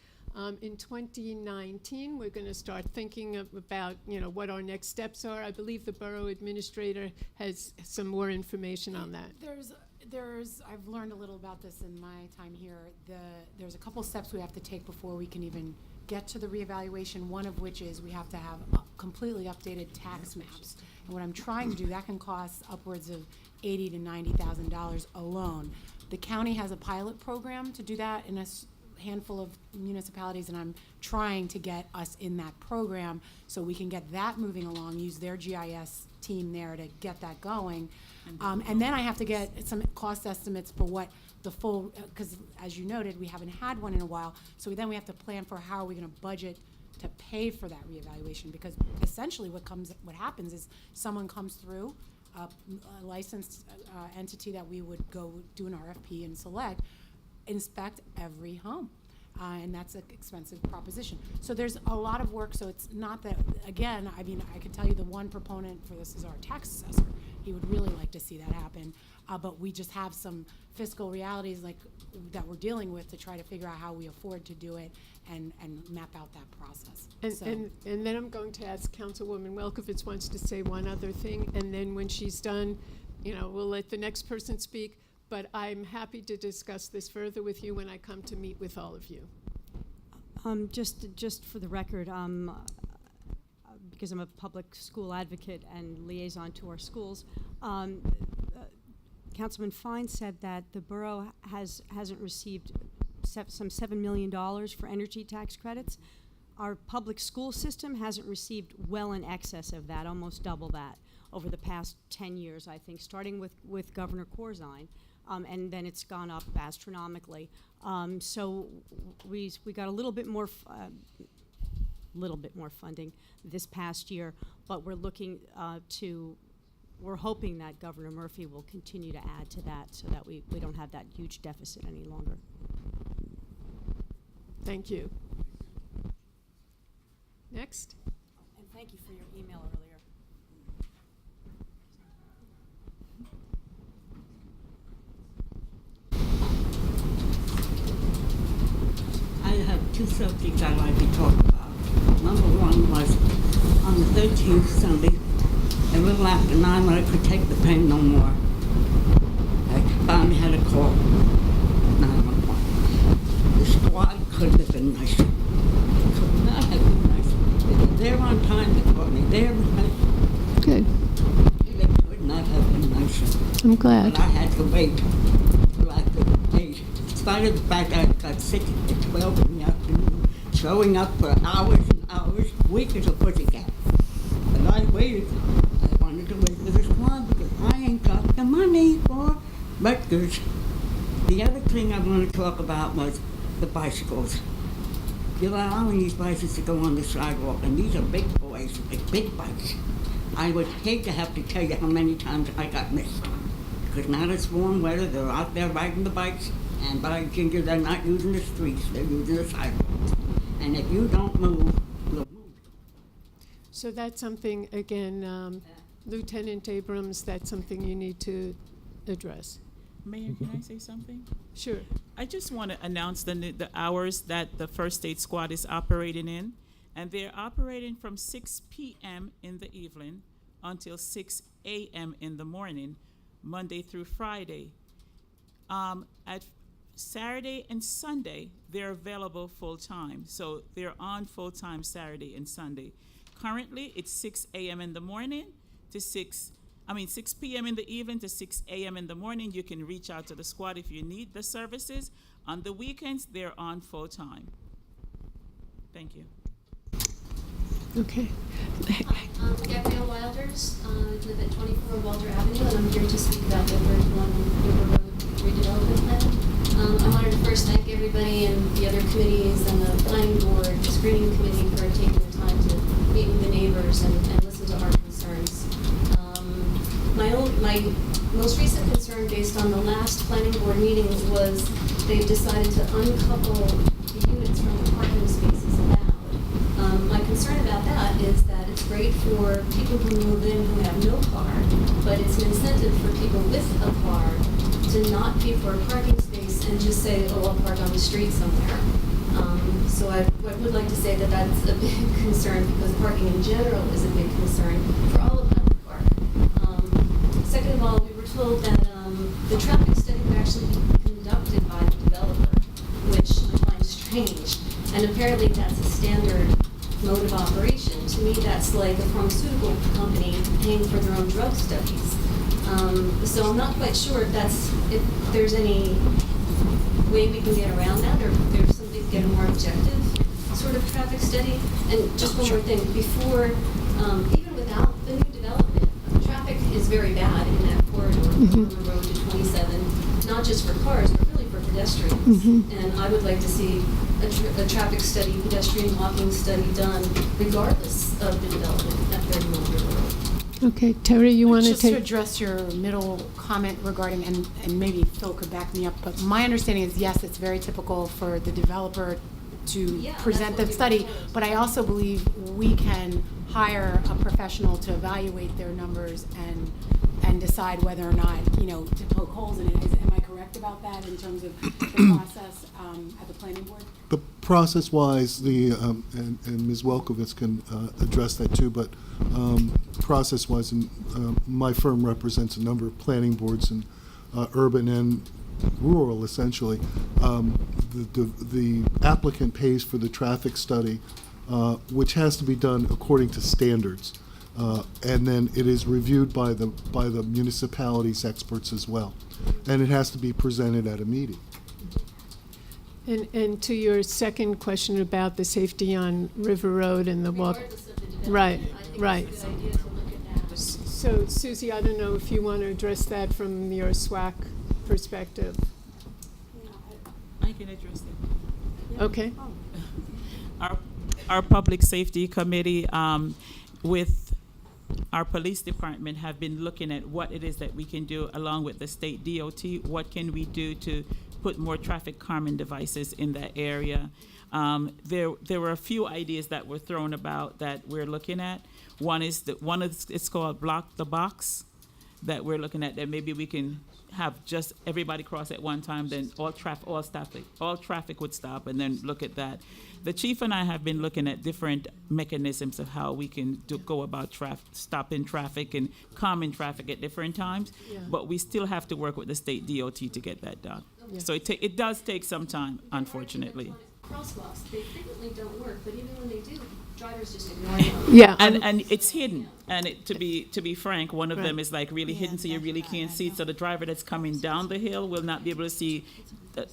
In 2019, we're going to start thinking about, what our next steps are. I believe the borough administrator has some more information on that. I've learned a little about this in my time here. There's a couple steps we have to take before we can even get to the reevaluation, one of which is we have to have completely updated tax maps. And what I'm trying to do, that can cost upwards of $80,000 to $90,000 alone. The county has a pilot program to do that in a handful of municipalities, and I'm trying to get us in that program so we can get that moving along, use their GIS team there to get that going. And then I have to get some cost estimates for what the full, because as you noted, we haven't had one in a while, so then we have to plan for how are we going to budget to pay for that reevaluation, because essentially what happens is someone comes through, a licensed entity that we would go do an RFP and select, inspect every home. And that's an expensive proposition. So there's a lot of work, so it's not that, again, I mean, I can tell you the one proponent for this is our tax assessor. he would really like to see that happen. But we just have some fiscal realities like that we're dealing with to try to figure out how we afford to do it and map out that process. So- And then I'm going to ask Councilwoman Welkowitz wants to say one other thing, and then when she's done, we'll let the next person speak, but I'm happy to discuss this further with you when I come to meet with all of you. Just for the record, because I'm a public school advocate and liaison to our schools, Councilman Fine said that the borough hasn't received some $7 million for energy tax credits. Our public school system hasn't received well in excess of that, almost double that, over the past 10 years, I think, starting with Governor Corzine, and then it's gone up astronomically. So we got a little bit more funding this past year, but we're looking we're hoping that Governor Murphy will continue to add to that so that we don't have that huge deficit any longer. Thank you. Next. And thank you for your email earlier. I have two subjects I'd like to talk about. Number one was on the 13th Sunday, a little after 9 when I could take the pain no more. I finally had a call. 911. The squad couldn't have been nicer. Could not have been nicer. They were there on time. They caught me there. Good. They could not have been nicer. I'm glad. But I had to wait till after the day. In spite of the fact that I got sick at 12 in the afternoon, showing up for hours and hours, weak as a pussycat. But I waited. I wanted to wait for the squad because I ain't got the money for Rutgers. The other thing I want to talk about was the bicycles. You're allowing these bicycles to go on the sidewalk, and these are big boys, like big bikes. I would hate to have to tell you how many times I got missed. Because now it's warm weather, they're out there riding the bikes, and by ginger, they're not using the streets, they're using the sidewalks. And if you don't move, we'll move. So that's something, again, Lieutenant Abrams, that's something you need to address. Mayor, can I say something? Sure. I just want to announce the hours that the First Aid Squad is operating in. And they're operating from 6 p.m. in the evening until 6 a.m. in the morning, Monday through Friday. At Saturday and Sunday, they're available full-time. So they're on full-time Saturday and Sunday. Currently, it's 6 a.m. in the morning to 6 p.m. in the evening to 6 a.m. in the morning. You can reach out to the squad if you need the services. On the weekends, they're on full-time. Thank you. Okay. I'm Gabrielle Wilders. I live at 24 Walter Avenue, and I'm here to speak about the Road 1 River Road redevelopment plan. I wanted to first thank everybody in the other committees and the planning board, the screening committee for taking the time to meet with the neighbors and listen to our concerns. My most recent concern based on the last planning board meeting was they've decided to uncouple the units from the parking spaces allowed. My concern about that is that it's great for people who move in who have no car, but it's an incentive for people with a car to not pay for a parking space and just say, oh, I'll park on the street somewhere. So I would like to say that that's a big concern because parking in general is a big concern for all of Highland Park. Second of all, we were told that the traffic study would actually be conducted by the developer, which I find strange. And apparently that's a standard mode of operation. To me, that's like a pharmaceutical company paying for their own drug studies. So I'm not quite sure if there's any way we can get around that, or if there's something to get a more objective sort of traffic study. And just one more thing, before, even without the new development, traffic is very bad in that corridor from the road to 27, not just for cars, but really for pedestrians. And I would like to see a traffic study, pedestrian walking study done regardless of the development at 31 River Road. Okay, Terry, you want to Just to take? address your middle comment regarding, and maybe Phil could back me up, but my understanding is, yes, it's very typical for the developer to present the study, but I also believe we can hire a professional to evaluate their numbers and and decide whether or not, to poke holes in it. Am I correct about that in terms of the process at the planning board? The process-wise, and Ms. Welkowitz can address that too, but process-wise, my firm represents a number of planning boards in urban and rural, essentially. The applicant pays for the traffic study, which has to be done according to standards. And then it is reviewed by the municipality's experts as well. And it has to be presented at a meeting. And to your second question about the safety on River Road and the walk. Regardless of the development, Right, I think right. it's a good idea to look at that. So Susie, I don't know if you want to address that from your SWAC perspective. I can address that. Okay. Our Public Safety Committee, with our police department, have been looking at what it is that we can do along with the state DOT. What can we do to put more traffic calming devices in that area? There were a few ideas that were thrown about that we're looking at. One is it's called Block the Box, that we're looking at, that maybe we can have just everybody cross at one time, then all traffic would stop, and then look at that. The chief and I have been looking at different mechanisms of how we can go about stopping traffic and calming traffic at different times, but we still have to work with the state DOT to get that done. Yeah. So it does take some time, unfortunately. Crosswalks, they frequently don't work, but even when they do, drivers just ignore them. Yeah. And it's hidden. And to be frank, one of Right. them is like really hidden, so you really can't see it. So the driver that's coming down the hill will not be able to see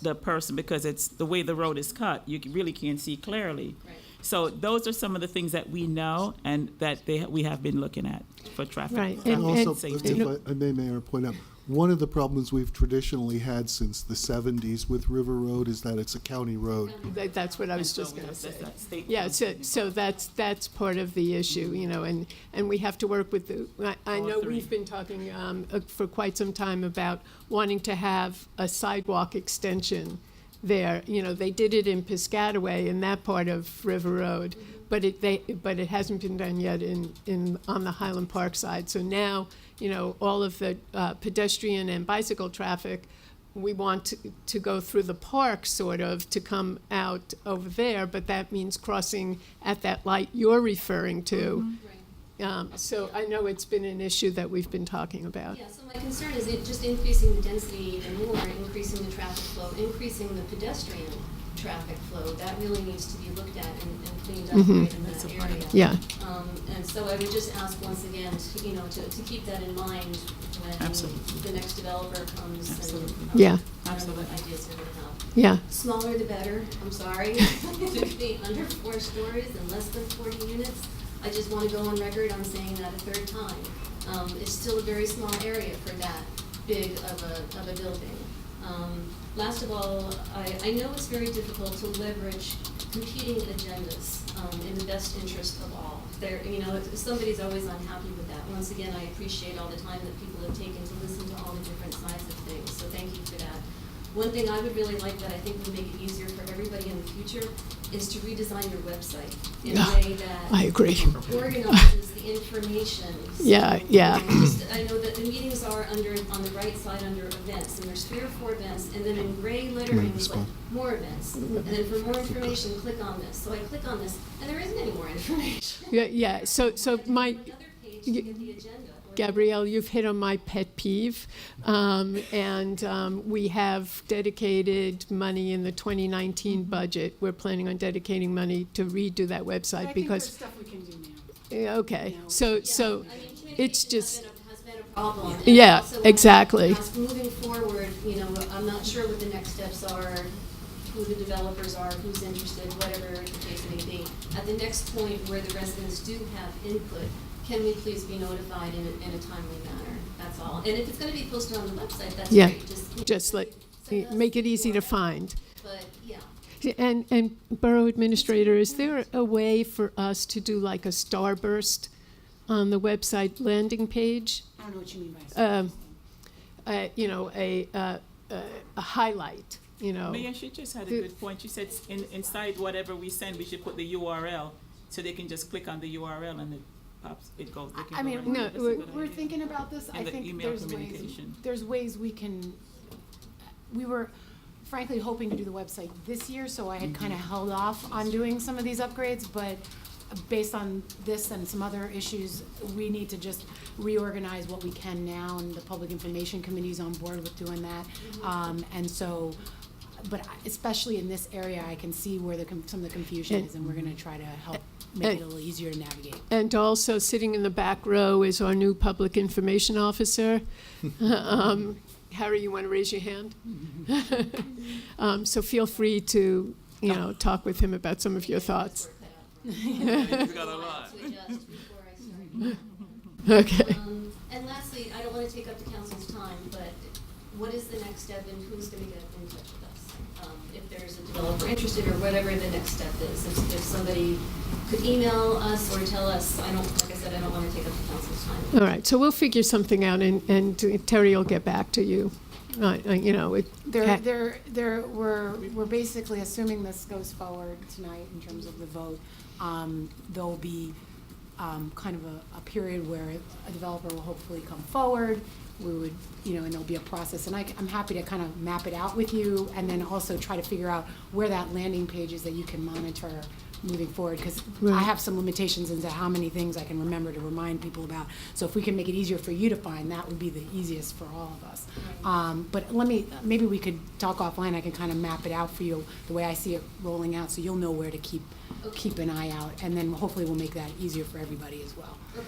the person, because it's the way the road is cut. You really can't see clearly. Right. So those are some of the things that we know and that we have been looking at for traffic. Right. And also, safety. if I may, Mayor, point out, one of the problems we've traditionally had since the 70s with River Road is that it's a county road. That's what I was just So we going to have say. that state Yeah, so that's part of the issue, and we have to work with I All know three. we've been talking for quite some time about wanting to have a sidewalk extension there. They did it in Piscataway in that part of River Road, but it hasn't been done yet on the Highland Park side. So now, all of the pedestrian and bicycle traffic, we want to go through the park sort of to come out over there, but that means crossing at that light you're referring to. So I know it's been an issue that we've been talking about. Yeah, so my concern is it just increasing the density even more, increasing the traffic flow, increasing the pedestrian traffic flow. That really needs to be looked at and cleaned up right in that area. Yeah. And so I would just ask once again, to keep that in mind when Absolutely. the next developer comes Absolutely. and Yeah. Absolutely. what ideas they're gonna have. Yeah. Smaller the better, I'm sorry. It could be under 4 stories and less than 40 units. I just want to go on record on saying that a third time. It's still a very small area for that big of a building. Last of all, I know it's very difficult to leverage competing agendas in the best interest of all. Somebody's always unhappy with that. Once again, I appreciate all the time that people have taken to listen to all the different sides of things, so thank you for that. One thing I would really like that I think would make it easier for everybody in the future is to redesign your website in a way that I agree. organizes the information. So, Yeah, yeah. I know that the meetings are on the right side under events, and there's 3 or 4 events, and then in gray lettering is like more events. And then for more information, click on this. So I click on this, and there isn't any more information. Yeah. So my. Another page to get the agenda. Gabrielle, you've hit on my pet peeve, and we have dedicated money in the 2019 budget. We're planning on dedicating money to redo that website because. There's stuff we can do now. Yeah, okay, so it's just. Has been a problem. And Yeah, I also wanna exactly. ask, moving forward, I'm not sure what the next steps are, who the developers are, who's interested, whatever the case may be. At the next point where the residents do have input, can we please be notified in a timely manner? That's all. And if it's going to be posted on the website, that's Yeah, great. just make it easy to find. But yeah. And Borough Administrator, is there a way for us to do like a starburst on the website landing page? I don't know what you mean by A highlight, Mayor, she just had a good point. She said inside whatever we send, we should put the URL so they can just click on the URL and perhaps it goes, they can I go mean, right No, there. That's a we're- good we're idea. thinking about this. I And the think email there's ways, communication. we can, we were frankly hoping to do the website this year, so I had kind of held off on doing some of these upgrades, but based on this and some other issues, we need to just reorganize what we can now, and the Public Information Committee's on board with doing that. And so, but especially in this area, I can see where some of the confusion is, and we're gonna try to help make it a little easier to navigate. And also sitting in the back row is our new public information officer. Harry, you want to raise your hand? So feel free to, talk with him about some of your thoughts. Okay. And lastly, I don't want to take up the council's time, but what is the next step and who's going to get in touch with us? If there's a developer interested or whatever the next step is, if somebody could email us or tell us, like I said, I don't want to take up the council's time. All right, so we'll figure something out, and Terry will get back to you. We're basically assuming this goes forward tonight in terms of the vote. There'll be kind of a period where a developer will hopefully come forward. We would, and there'll be a process, and I'm happy to kind of map it out with you, and then also try to figure out where that landing page is that you can monitor moving forward, because I have some limitations into how many things I can remember to remind people about. So if we can make it easier for you to find, that would be the easiest for all of us. But maybe we could talk offline. I can kind of map it out for you the way I see it rolling out, so you'll know where to keep an eye out, and then hopefully we'll make that easier for everybody as well. Okay.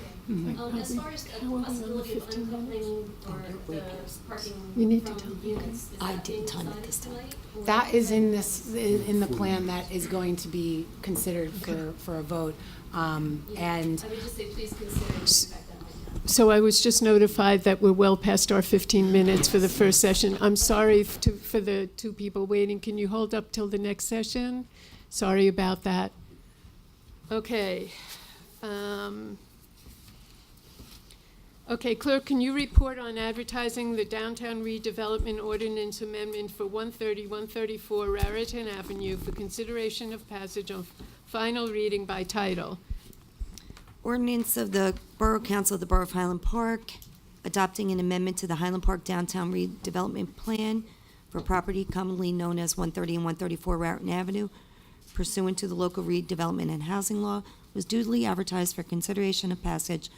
As far as the possibility of uncoupling or the parking You need from to tell units, is that being decided tonight? Or- That is in the plan that is going to be considered for a vote. Yeah. And I would just say, please consider the impact that might have. So I was just notified that we're well past our 15 minutes for the first session. I'm sorry for the two people waiting. Can you hold up till the next session? Sorry about that. Okay. Okay, clerk, can you report on advertising the downtown redevelopment ordinance amendment for 130, 134 Raritan Avenue for consideration of passage on final reading by title? Ordinance of the Borough Council of the Borough of Highland Park, adopting an amendment to the Highland Park Downtown Redevelopment Plan for property commonly known as 130 and 134 Raritan Avenue, pursuant to the local redevelopment and housing law, was duly advertised for consideration of passage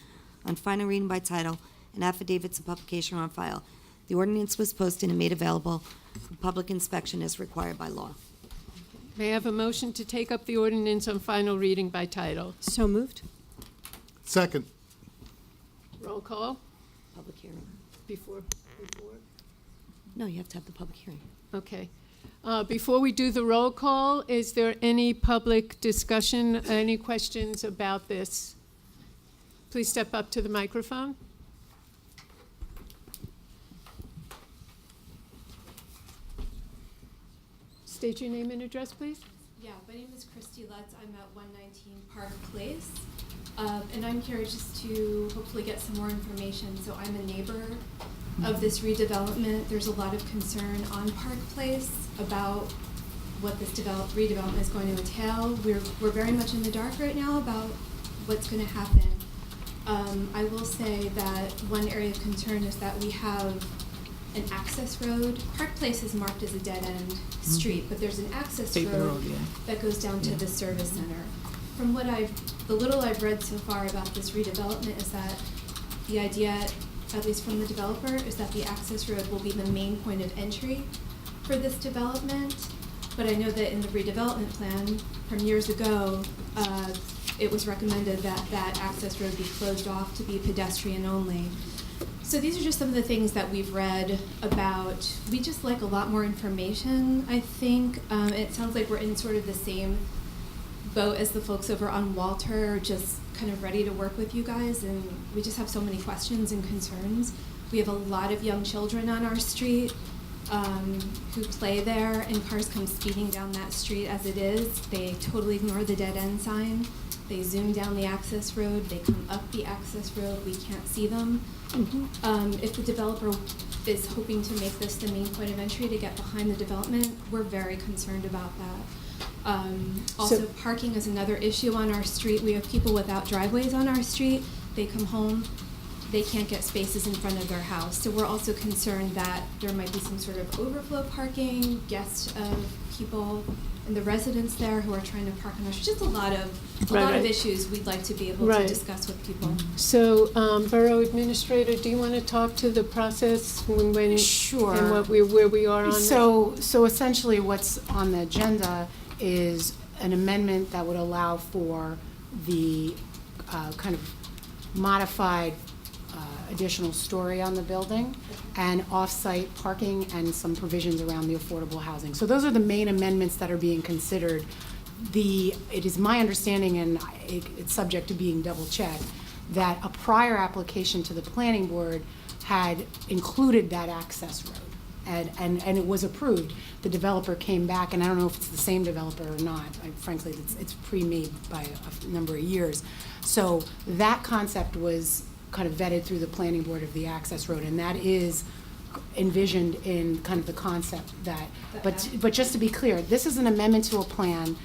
on final reading by title, and affidavits of publication are on file. The ordinance was posted and made available for public inspection as required by law. May I have a motion to take up the ordinance on final reading by title? So moved. Second. Roll call Public hearing. before. No, you have to have the public hearing. Okay. Before we do the roll call, is there any public discussion, any questions about this? Please step up to the microphone. State your name and address, please. Yeah, my name is Christy Lutz. I'm at 119 Park Place. And I'm here just to hopefully get some more information. So I'm a neighbor of this redevelopment. There's a lot of concern on Park Place about what this redevelopment is going to entail. We're very much in the dark right now about what's going to happen. I will say that one area of concern is that we have an access road. Park Place is marked as a dead-end street, but there's an access Paper road road, yeah. that goes down to the service center. From the little I've read so far about this redevelopment is that the idea, at least from the developer, is that the access road will be the main point of entry for this development. But I know that in the redevelopment plan from years ago, it was recommended that that access road be closed off to be pedestrian only. So these are just some of the things that we've read about. We just like a lot more information, I think. It sounds like we're in sort of the same boat as the folks over on Walter, just kind of ready to work with you guys, and we just have so many questions and concerns. We have a lot of young children on our street who play there, and cars come speeding down that street as it is. They totally ignore the dead end sign. They zoom down the access road. They come up the access road. We can't see them. If the developer is hoping to make this the main point of entry to get behind the development, we're very concerned about that. Also, So- parking is another issue on our street. We have people without driveways on our street. They come home, they can't get spaces in front of their house. So we're also concerned that there might be some sort of overflow parking, guests of people and the residents there who are trying to park on our street. Just a lot of Right. issues we'd like to be able Right. to discuss with people. So, Borough Administrator, do you want to talk to the process when Sure. and where we are on this? So essentially what's on the agenda is an amendment that would allow for the kind of modified additional story on the building and off-site parking and some provisions around the affordable housing. So those are the main amendments that are being considered. It is my understanding, and it's subject to being double-checked, that a prior application to the planning board had included that access road. And it was approved. The developer came back, and I don't know if it's the same developer or not. Frankly, it's pre-made by a number of years. So that concept was kind of vetted through the planning board of the access road, and that is envisioned in kind of the concept that, but just to be clear, this is an amendment to a plan.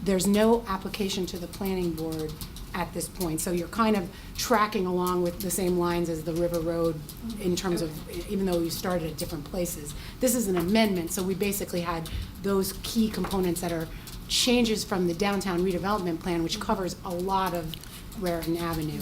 There's no application to the planning board at this point, so you're kind of tracking along with the same lines as the River Road in terms of, even though you started at different places. This is an amendment, so we basically had those key components that are changes from the downtown redevelopment plan, which covers a lot of Raritan Avenue,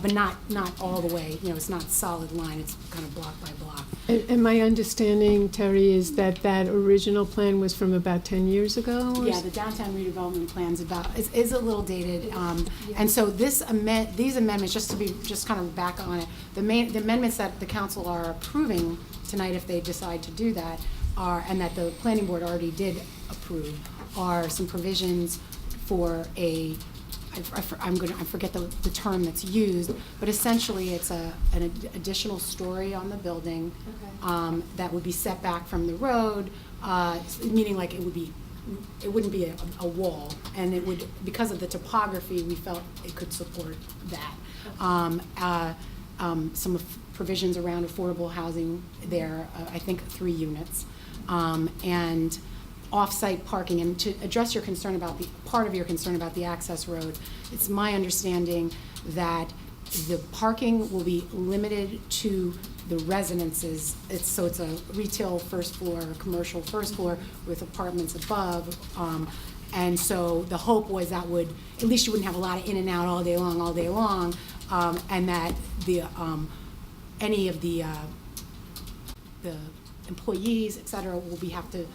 but not all the way, it's not solid line, it's kind of block by block. And my understanding, Terry, is that original plan was from about 10 years ago? or Yeah, the downtown redevelopment plan's is a little dated, and so these amendments, just kind of back on it, the amendments that the council are approving tonight, if they decide to do that, and that the planning board already did approve, are some provisions for I forget the term that's used, but essentially it's an additional story on the building that would be set back from the road, meaning like it wouldn't be a wall, and it would, because of the topography, we felt it could support that. Some provisions around affordable housing there, I think 3 units, and off-site parking. And to address your concern about part of your concern about the access road, it's my understanding that the parking will be limited to the residences. So it's a retail first floor, commercial first floor with apartments above. And so the hope was that at least you wouldn't have a lot of in and out all day long, and that any of the employees, et cetera, have to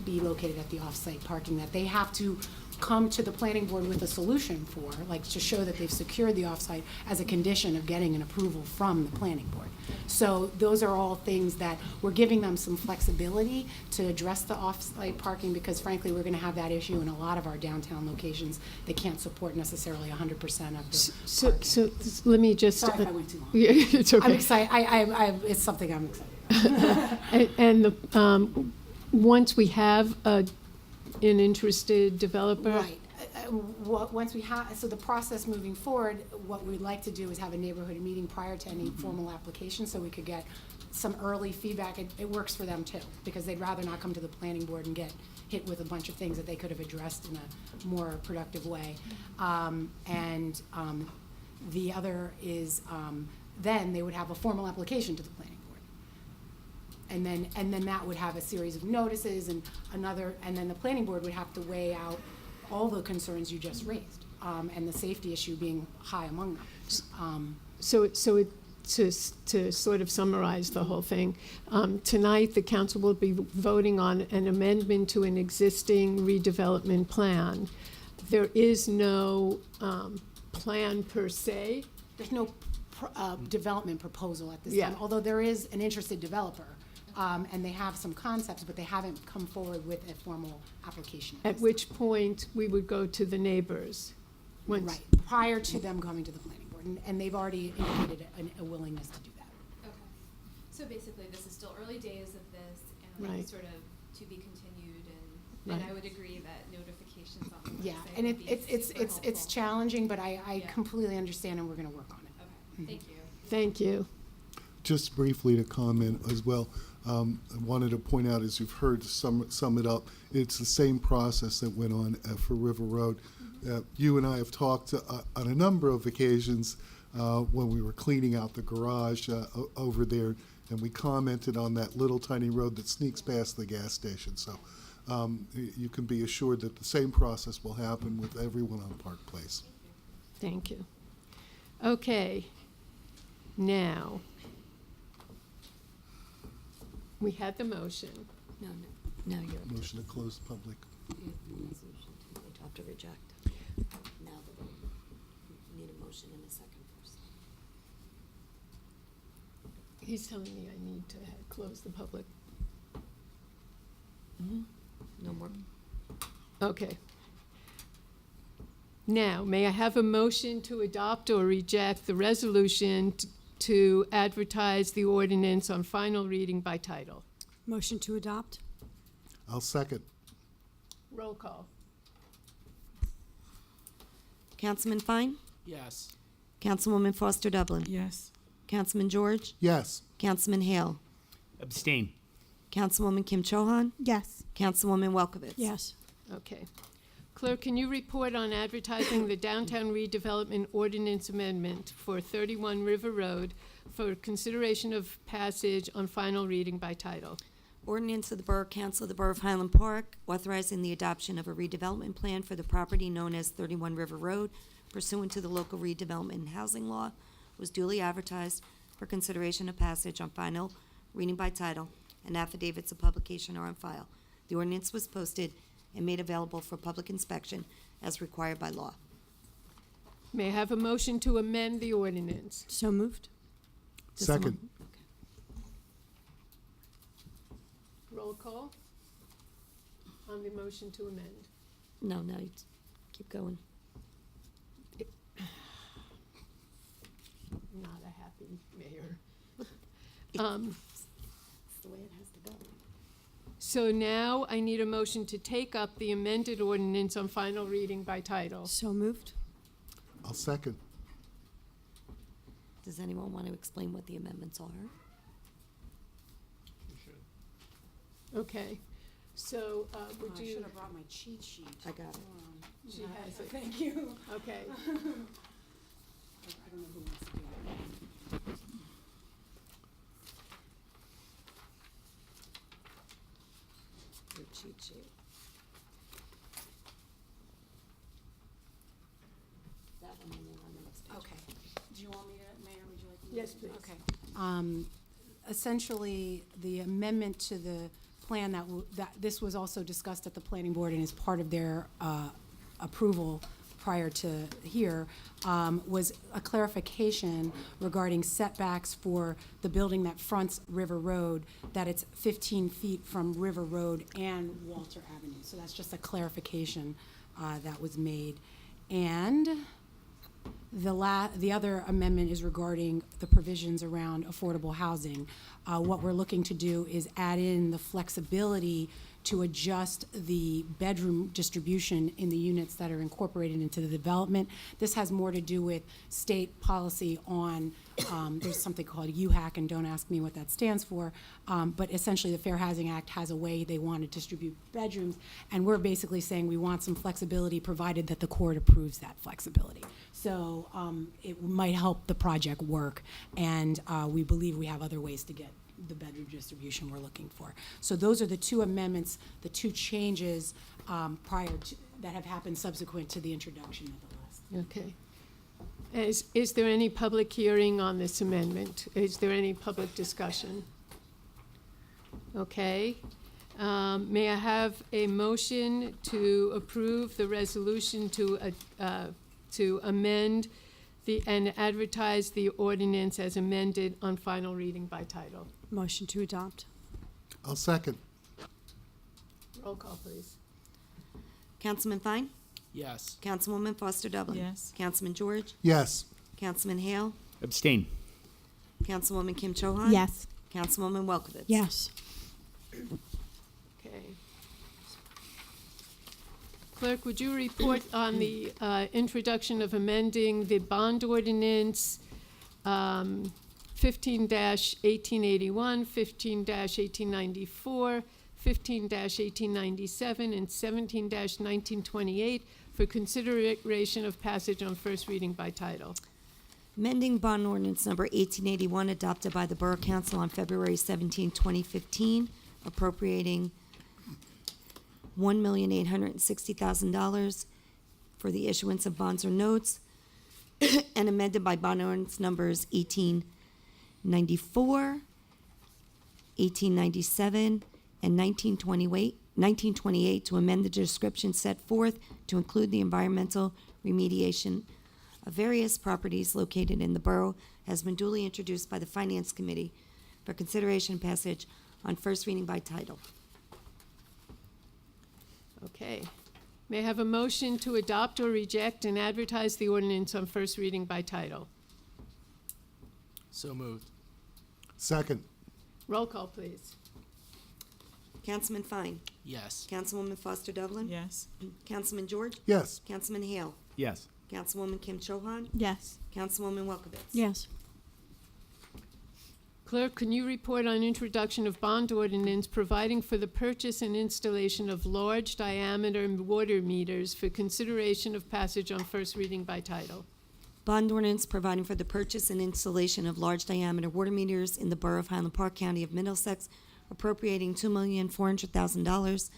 be located at the off-site parking, that they have to come to the planning board with a solution for, like to show that they've secured the off-site as a condition of getting an approval from the planning board. So those are all things that we're giving them some flexibility to address the off-site parking, because frankly, we're gonna have that issue in a lot of our downtown locations. They can't support necessarily 100% of the parking. So let me just. Sorry if I went too long. Yeah, it's okay. I'm excited, it's something I'm excited about. And once we have an interested developer. Right. Once we have, so the process moving forward, what we'd like to do is have a neighborhood meeting prior to any formal application, so we could get some early feedback. It works for them too, because they'd rather not come to the planning board and get hit with a bunch of things that they could have addressed in a more productive way. The other is, then they would have a formal application to the planning board. And then that would have a series of notices and then the planning board would have to weigh out all the concerns you just raised, and the safety issue being high among them. To sort of summarize the whole thing, tonight the council will be voting on an amendment to an existing redevelopment plan. There is no plan per se. There's no development proposal at this Yeah. time, although there is an interested developer. And they have some concepts, but they haven't come forward with a formal application. At which point we would go to the neighbors. Right, prior to them coming to the planning board, and they've already indicated a willingness to do that. Okay. So basically, this is still early days of this, and Right. sort of to be continued, and Right. I would agree that notifications on the Yeah, website and would be it's super challenging, but I Yeah. completely understand, and we're gonna work on it. helpful. Okay, thank you. Thank you. Just briefly to comment as well, I wanted to point out, as you've heard, to sum it up, it's the same process that went on for River Road. You and I have talked on a number of occasions when we were cleaning out the garage over there, and we commented on that little tiny road that sneaks past the gas station. So you can be assured that the same process will happen with everyone on Park Place. Thank you. Okay, now, we had the motion. No, you're. Motion to close the public. Resolution to adopt or reject. Now the vote. You need a motion in a second first. He's telling me I need to close the public. No more. Okay. Now, may I have a motion to adopt or reject the resolution to advertise the ordinance on final reading by title? Motion to adopt? I'll second. Roll call. Councilman Fine? Yes. Councilwoman Foster Dublin? Yes. Councilman George? Yes. Councilman Hale? Abstain. Councilwoman Kim Chohan? Yes. Councilwoman Welkowitz? Yes. Okay. Clerk, can you report on advertising the downtown redevelopment ordinance amendment for 31 River Road for consideration of passage on final reading by title? Ordinance of the Borough Council of the Borough of Highland Park authorizing the adoption of a redevelopment plan for the property known as 31 River Road pursuant to the local redevelopment and housing law was duly advertised for consideration of passage on final reading by title, and affidavits of publication are on file. The ordinance was posted and made available for public inspection as required by law. May I have a motion to amend the ordinance? So moved? Second. Roll call on the motion to amend. No, you keep going. Not a happy mayor. It's the way it has to go. So now I need a motion to take up the amended ordinance on final reading by title. So moved? I'll second. Does anyone want to explain what the amendments are? Okay, so would I you? should have brought my cheat sheet. I got it. She has it. Thank you. Okay. I don't know who wants to do that. Your cheat sheet. That one and then on the next page. Okay. Do you want me to, Mayor, would you like me to? Yes, please. Okay. Essentially, the amendment to the plan that this was also discussed at the planning board and is part of their approval prior to here, was a clarification regarding setbacks for the building that fronts River Road, that it's 15 feet from River Road and Walter Avenue. So that's just a clarification that was made. And the other amendment is regarding the provisions around affordable housing. What we're looking to do is add in the flexibility to adjust the bedroom distribution in the units that are incorporated into the development. This has more to do with state policy on, there's something called UHAC, and don't ask me what that stands for, but essentially the Fair Housing Act has a way they want to distribute bedrooms, and we're basically saying we want some flexibility provided that the court approves that flexibility. So it might help the project work, and we believe we have other ways to get the bedroom distribution we're looking for. So those are the two amendments, the two changes that have happened subsequent to the introduction of the last. Okay. Is there any public hearing on this amendment? Is there any public discussion? Okay. May I have a motion to approve the resolution to amend and advertise the ordinance as amended on final reading by title? Motion to adopt? I'll second. Roll call, please. Councilman Fine? Yes. Councilwoman Foster Dublin? Yes. Councilman George? Yes. Councilman Hale? Abstain. Councilwoman Kim Chohan? Yes. Councilwoman Welkowitz? Yes. Okay. Clerk, would you report on the introduction of amending the bond ordinance 15-1881, 15-1894, 15-1897, and 17-1928 for consideration of passage on first reading by title. Amending bond ordinance number 1881 adopted by the Borough Council on February 17, 2015, appropriating $1,860,000 for the issuance of bonds or notes, and amended by bond ordinance numbers 1894, 1897, and 1928 to amend the description set forth to include the environmental remediation of various properties located in the borough, has been duly introduced by the Finance Committee for consideration and passage on first reading by title. Okay. May I have a motion to adopt or reject and advertise the ordinance on first reading by title? So moved. Second. Roll call, please. Councilman Fine. Yes. Councilwoman Foster Dublin. Yes. Councilman George. Yes. Councilman Hale. Yes. Councilwoman Kim Chohan. Yes. Councilwoman Welkowitz. Yes. Clerk, can you report on introduction of bond ordinance providing for the purchase and installation of large diameter water meters for consideration of passage on first reading by title? Bond ordinance providing for the purchase and installation of large diameter water meters in the Borough of Highland Park, County of Middlesex, appropriating $2,400,000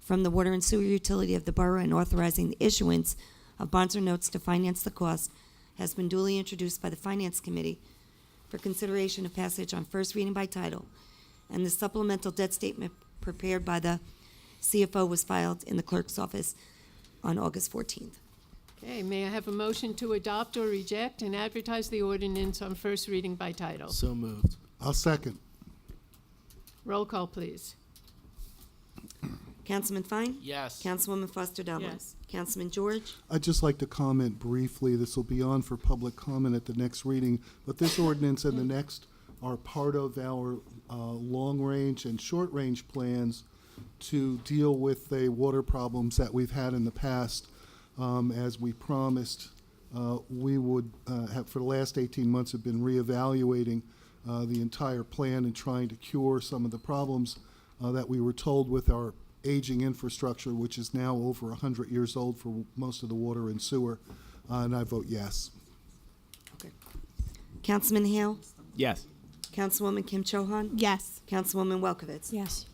from the water and sewer utility of the borough and authorizing the issuance of bonds or notes to finance the cost, has been duly introduced by the Finance Committee for consideration of passage on first reading by title, and the supplemental debt statement prepared by the CFO was filed in the clerk's office on August 14th. Okay, may I have a motion to adopt or reject and advertise the ordinance on first reading by title? So moved. I'll second. Roll call, please. Councilman Fine? Yes. Councilwoman Foster Dublin? Yes. Councilman George? I'd just like to comment briefly. This will be on for public comment at the next reading, but this ordinance and the next are part of our long-range and short-range plans to deal with the water problems that we've had in the past. As we promised, we would have, for the last 18 months, have been reevaluating the entire plan and trying to cure some of the problems that we were told with our aging infrastructure, which is now over 100 years old for most of the water and sewer, and I vote yes. Okay. Councilman Hale? Yes. Councilwoman Kim Chohan? Yes. Councilwoman Welkowitz? Yes.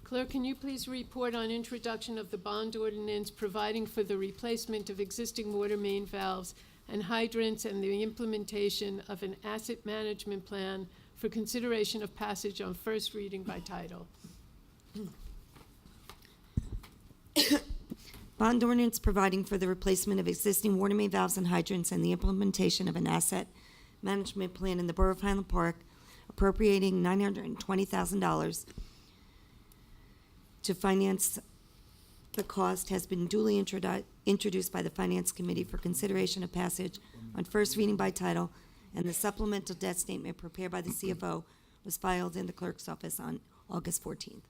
Clerk, can you please report on introduction of the bond ordinance providing for the replacement of existing water main valves and hydrants and the implementation of an asset management plan for consideration of passage on first reading by title? Bond ordinance providing for the replacement of existing water main valves and hydrants and the implementation of an asset management plan in the Borough of Highland Park, appropriating $920,000 to finance the cost, has been duly introduced by the Finance Committee for consideration of passage on first reading by title, and the supplemental debt statement prepared by the CFO was filed in the clerk's office on August 14th.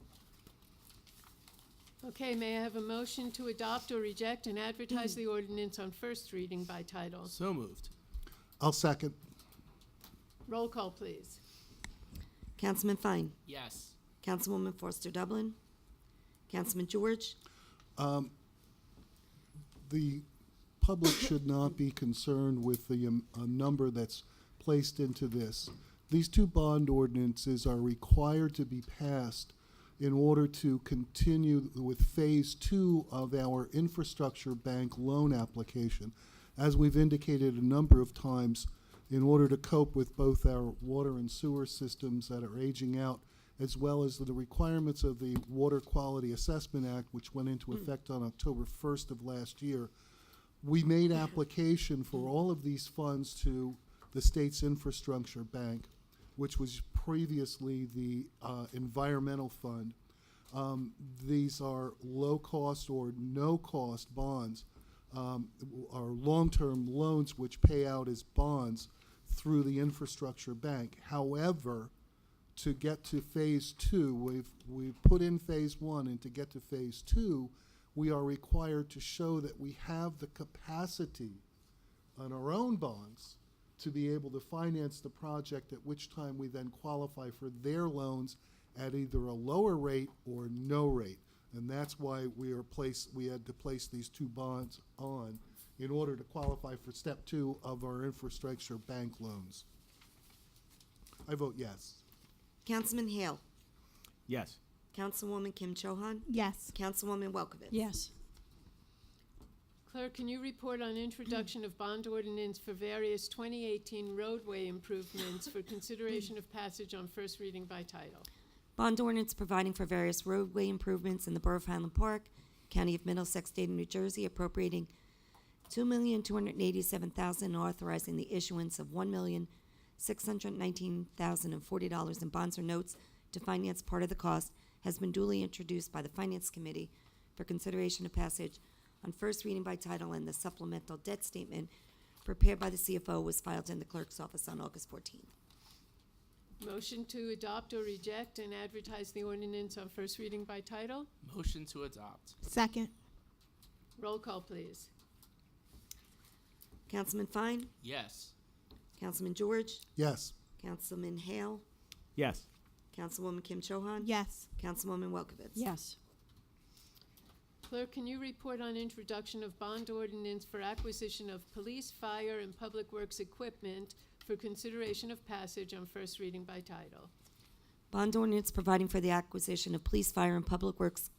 Okay, may I have a motion to adopt or reject and advertise the ordinance on first reading by title? So moved. I'll second. Roll call, please. Councilman Fine? Yes. Councilwoman Foster Dublin? Councilman George? The public should not be concerned with the number that's placed into this. These two bond ordinances are required to be passed in order to continue with phase 2 of our infrastructure bank loan application. As we've indicated a number of times, in order to cope with both our water and sewer systems that are aging out, as well as the requirements of the Water Quality Assessment Act, which went into effect on October 1st of last year, we made application for all of these funds to the state's infrastructure bank, which was previously the environmental fund. These are low-cost or no-cost bonds, are long-term loans which pay out as bonds through the infrastructure bank. However, to get to phase 2, we've put in phase 1, and to get to phase 2, we are required to show that we have the capacity on our own bonds to be able to finance the project, at which time we then qualify for their loans at either a lower rate or no rate. And that's why we had to place these two bonds on in order to qualify for step 2 of our infrastructure bank loans. I vote yes. Councilman Hale. Yes. Councilwoman Kim Chohan. Yes. Councilwoman Welkowitz. Yes. Clerk, can you report on introduction of bond ordinance for various 2018 roadway improvements for consideration of passage on first reading by title? Bond ordinance providing for various roadway improvements in the Borough of Highland Park, County of Middlesex, State of New Jersey, appropriating $2,287,000 and authorizing the issuance of $1,619,040 in bonds or notes to finance part of the cost, has been duly introduced by the Finance Committee for consideration of passage on first reading by title, and the supplemental debt statement prepared by the CFO was filed in the clerk's office on August 14th. Motion to adopt or reject and advertise the ordinance on first reading by title? Motion to adopt. Second. Roll call, please. Councilman Fine? Yes. Councilman George? Yes. Councilman Hale? Yes. Councilwoman Kim Chohan? Yes. Councilwoman Welkowitz? Yes. Clerk, can you report on introduction of bond ordinance for acquisition of police, fire, and public works equipment for consideration of passage on first reading by title? Bond ordinance providing for the acquisition of police, fire, and public works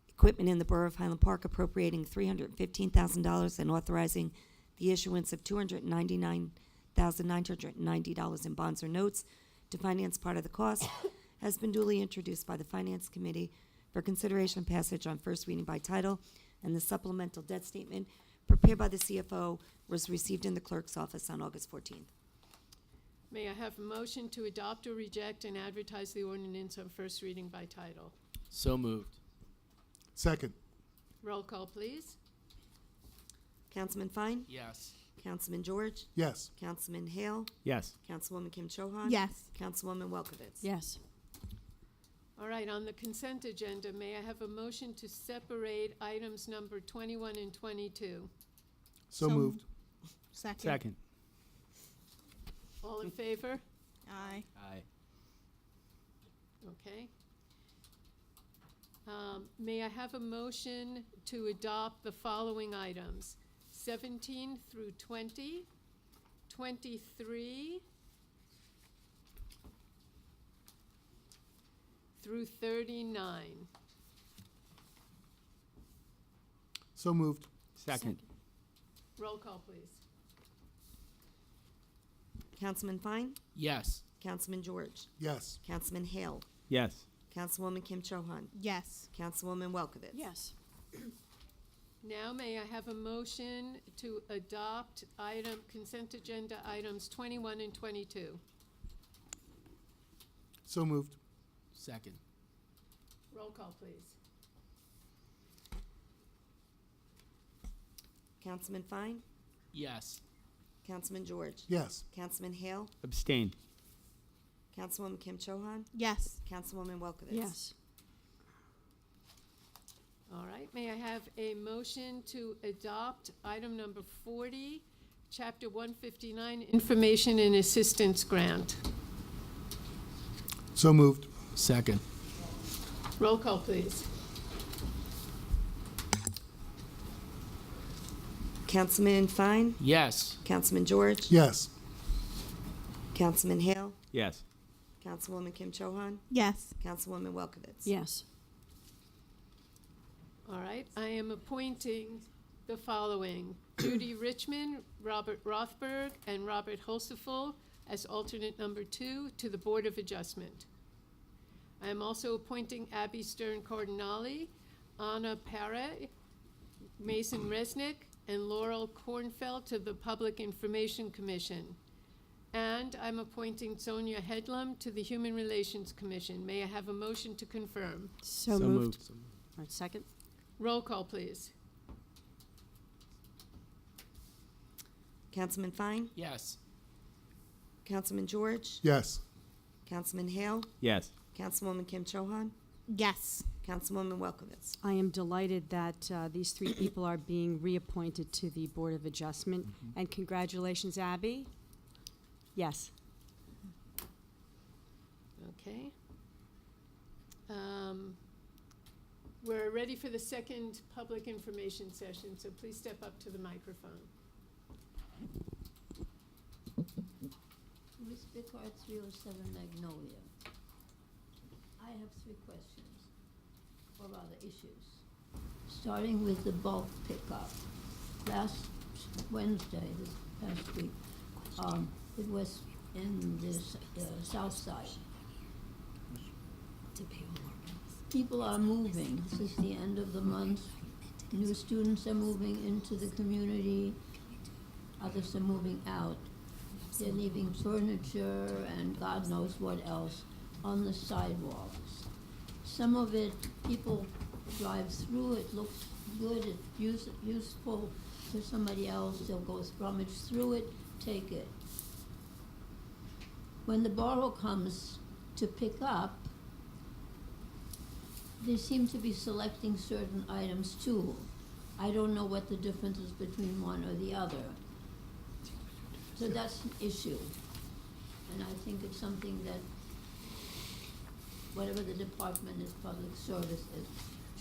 equipment in the Borough of Highland Park, appropriating $315,000 and authorizing the issuance of $299,990 in bonds or notes to finance part of the cost, has been duly introduced by the Finance Committee for consideration and passage on first reading by title, and the supplemental debt statement prepared by the CFO was received in the clerk's office on August 14th. May I have a motion to adopt or reject and advertise the ordinance on first reading by title? So moved. Second. Roll call, please. Councilman Fine? Yes. Councilman George? Yes. Councilman Hale? Yes. Councilwoman Kim Chohan? Yes. Councilwoman Welkowitz? Yes. All right, on the consent agenda, may I have a motion to separate items number 21 and 22? So moved. Second. Second. All in favor? Aye. Aye. Okay. May I have a motion to adopt the following items: 17 through 20, 23 through 39. So moved. Second. Roll call, please. Councilman Fine? Yes. Councilman George? Yes. Councilman Hale? Yes. Councilwoman Kim Chohan? Yes. Councilwoman Welkowitz? Yes. Now may I have a motion to adopt consent agenda items 21 and 22? So moved. Second. Roll call, please. Councilman Fine? Yes. Councilman George? Yes. Councilman Hale? Abstain. Councilwoman Kim Chohan? Yes. Councilwoman Welkowitz? Yes. All right, may I have a motion to adopt item number 40, Chapter 159, Information and Assistance Grant? So moved. Second. Roll call, please. Councilman Fine? Yes. Councilman George? Yes. Councilman Hale? Yes. Councilwoman Kim Chohan? Yes. Councilwoman Welkowitz? Yes. All right, I am appointing the following: Judy Richmond, Robert Rothberg, and Robert Holseful as alternate number 2 to the Board of Adjustment. I am also appointing Abby Stern Cardinale, Anna Pare, Mason Resnick, and Laurel Kornfeld to the Public Information Commission. And I'm appointing Sonia Headlam to the Human Relations Commission. May I have a motion to confirm? So So moved. moved. All right, second. Roll call, please. Councilman Fine? Yes. Councilman George? Yes. Councilman Hale? Yes. Councilwoman Kim Chohan? Yes. Councilwoman Welkowitz? I am delighted that these three people are being reappointed to the Board of Adjustment. And congratulations, Abby. Yes. Okay. We're ready for the second public information session, so please step up to the microphone. Miss Bickard, 307 Magnolia. I have 3 questions, or rather issues. Starting with the bulk pickup. Last Wednesday, this past week, it was in the south side. People are moving. This is the end of the month. New students are moving into the community. Others are moving out. They're leaving furniture and God knows what else on the sidewalks. Some of it, people drive through, it looks good, it's useful to somebody else, they'll go rummage through it, take it. When the borough comes to pick up, they seem to be selecting certain items too. I don't know what the difference is between one or the other. So that's an issue. And I think it's something that whatever the Department of Public Service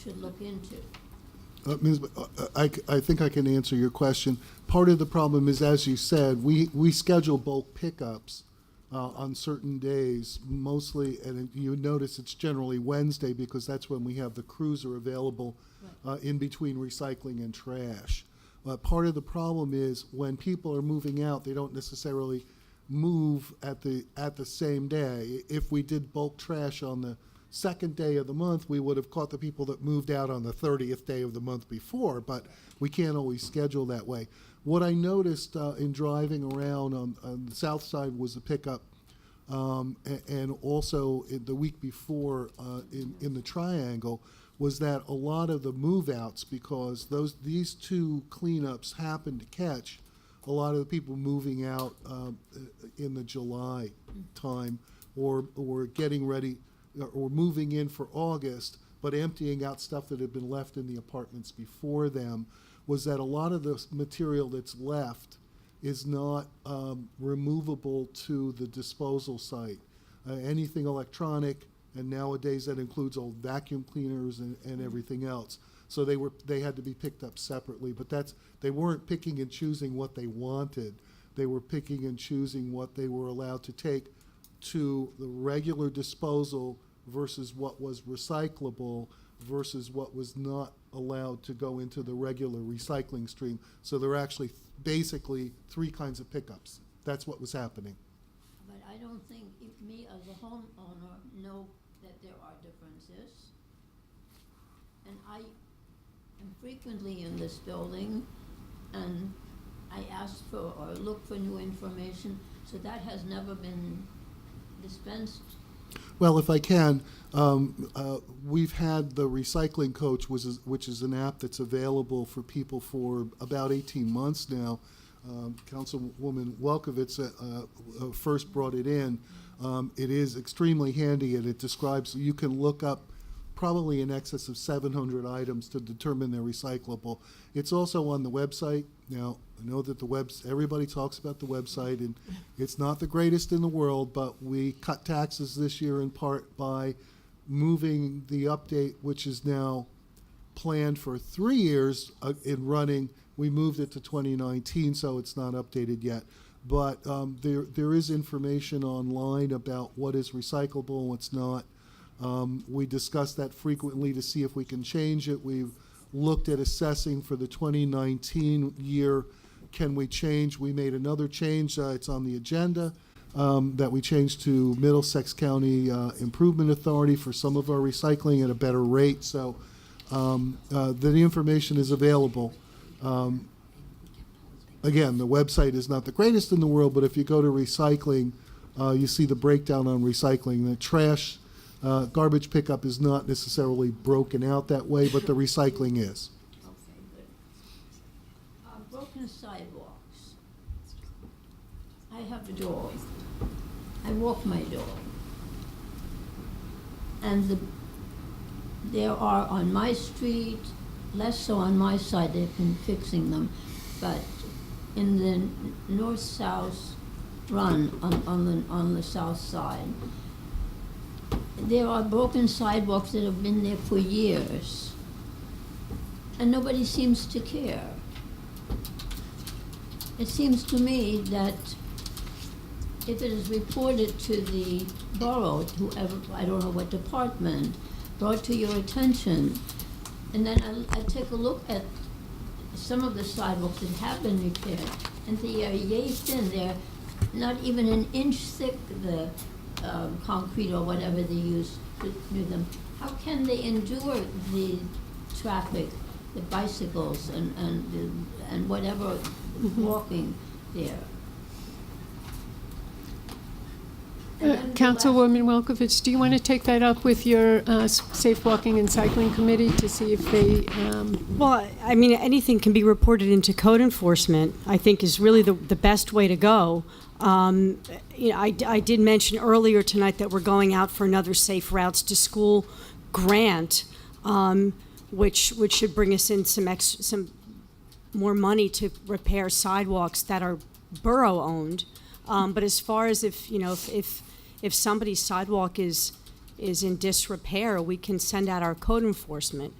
should look into. Ms. I think I can answer your question. Part of the problem is, as you said, we schedule bulk pickups on certain days, mostly, and you notice it's generally Wednesday because that's when we have the cruiser available in between recycling and trash. Part of the problem is when people are moving out, they don't necessarily move at the same day. If we did bulk trash on the second day of the month, we would have caught the people that moved out on the 30th day of the month before, but we can't always schedule that way. What I noticed in driving around on the south side was a pickup, and also the week before in the Triangle, was that a lot of the move-outs, because these 2 cleanups happened to catch a lot of the people moving out in the July time, or getting ready, or moving in for August, but emptying out stuff that had been left in the apartments before them, was that a lot of the material that's left is not removable to the disposal site. Anything electronic, and nowadays that includes old vacuum cleaners and everything else. So they had to be picked up separately, but they weren't picking and choosing what they wanted. They were picking and choosing what they were allowed to take to the regular disposal versus what was recyclable versus what was not allowed to go into the regular recycling stream. So there are actually basically 3 kinds of pickups. That's what was happening. But I don't think me as a homeowner know that there are differences. And I am frequently in this building, and I ask for or look for new information, so that has never been dispensed. Well, if I can, we've had the Recycling Coach, which is an app that's available for people for about 18 months now. Councilwoman Welkowitz first brought it in. It is extremely handy, and it describes, you can look up probably in excess of 700 items to determine they're recyclable. It's also on the website. Now, I know that everybody talks about the website, and it's not the greatest in the world, but we cut taxes this year in part by moving the update, which is now planned for 3 years in running. We moved it to 2019, so it's not updated yet. But there is information online about what is recyclable and what's not. We discuss that frequently to see if we can change it. We've looked at assessing for the 2019 year. Can we change? We made another change. It's on the agenda that we changed to Middlesex County Improvement Authority for some of our recycling at a better rate. So the information is available. Again, the website is not the greatest in the world, but if you go to recycling, you see the breakdown on recycling. The trash, garbage pickup is not necessarily broken out that way, but the recycling is. Okay, good. Broken sidewalks. I have a dog. I walk my dog. And there are on my street, less so on my side, they've been fixing them, but in the north-south run on the south side. There are broken sidewalks that have been there for years, and nobody seems to care. It seems to me that if it is reported to the borough, whoever, I don't know what department, brought to your attention, and then I take a look at some of the sidewalks that have been repaired, and they are yay thin. They're not even an inch thick, the concrete or whatever they use to do them. How can they endure the traffic, the bicycles and whatever walking there? Councilwoman Welkowitz, do you want to take that up with your Safe Walking and Cycling Committee to see if they? Well, I mean, anything can be reported into code enforcement, I think is really the best way to go. You know, I did mention earlier tonight that we're going out for another Safe Routes to School grant, which should bring us in some more money to repair sidewalks that are borough-owned. But as far as if somebody's sidewalk is in disrepair, we can send out our code enforcement.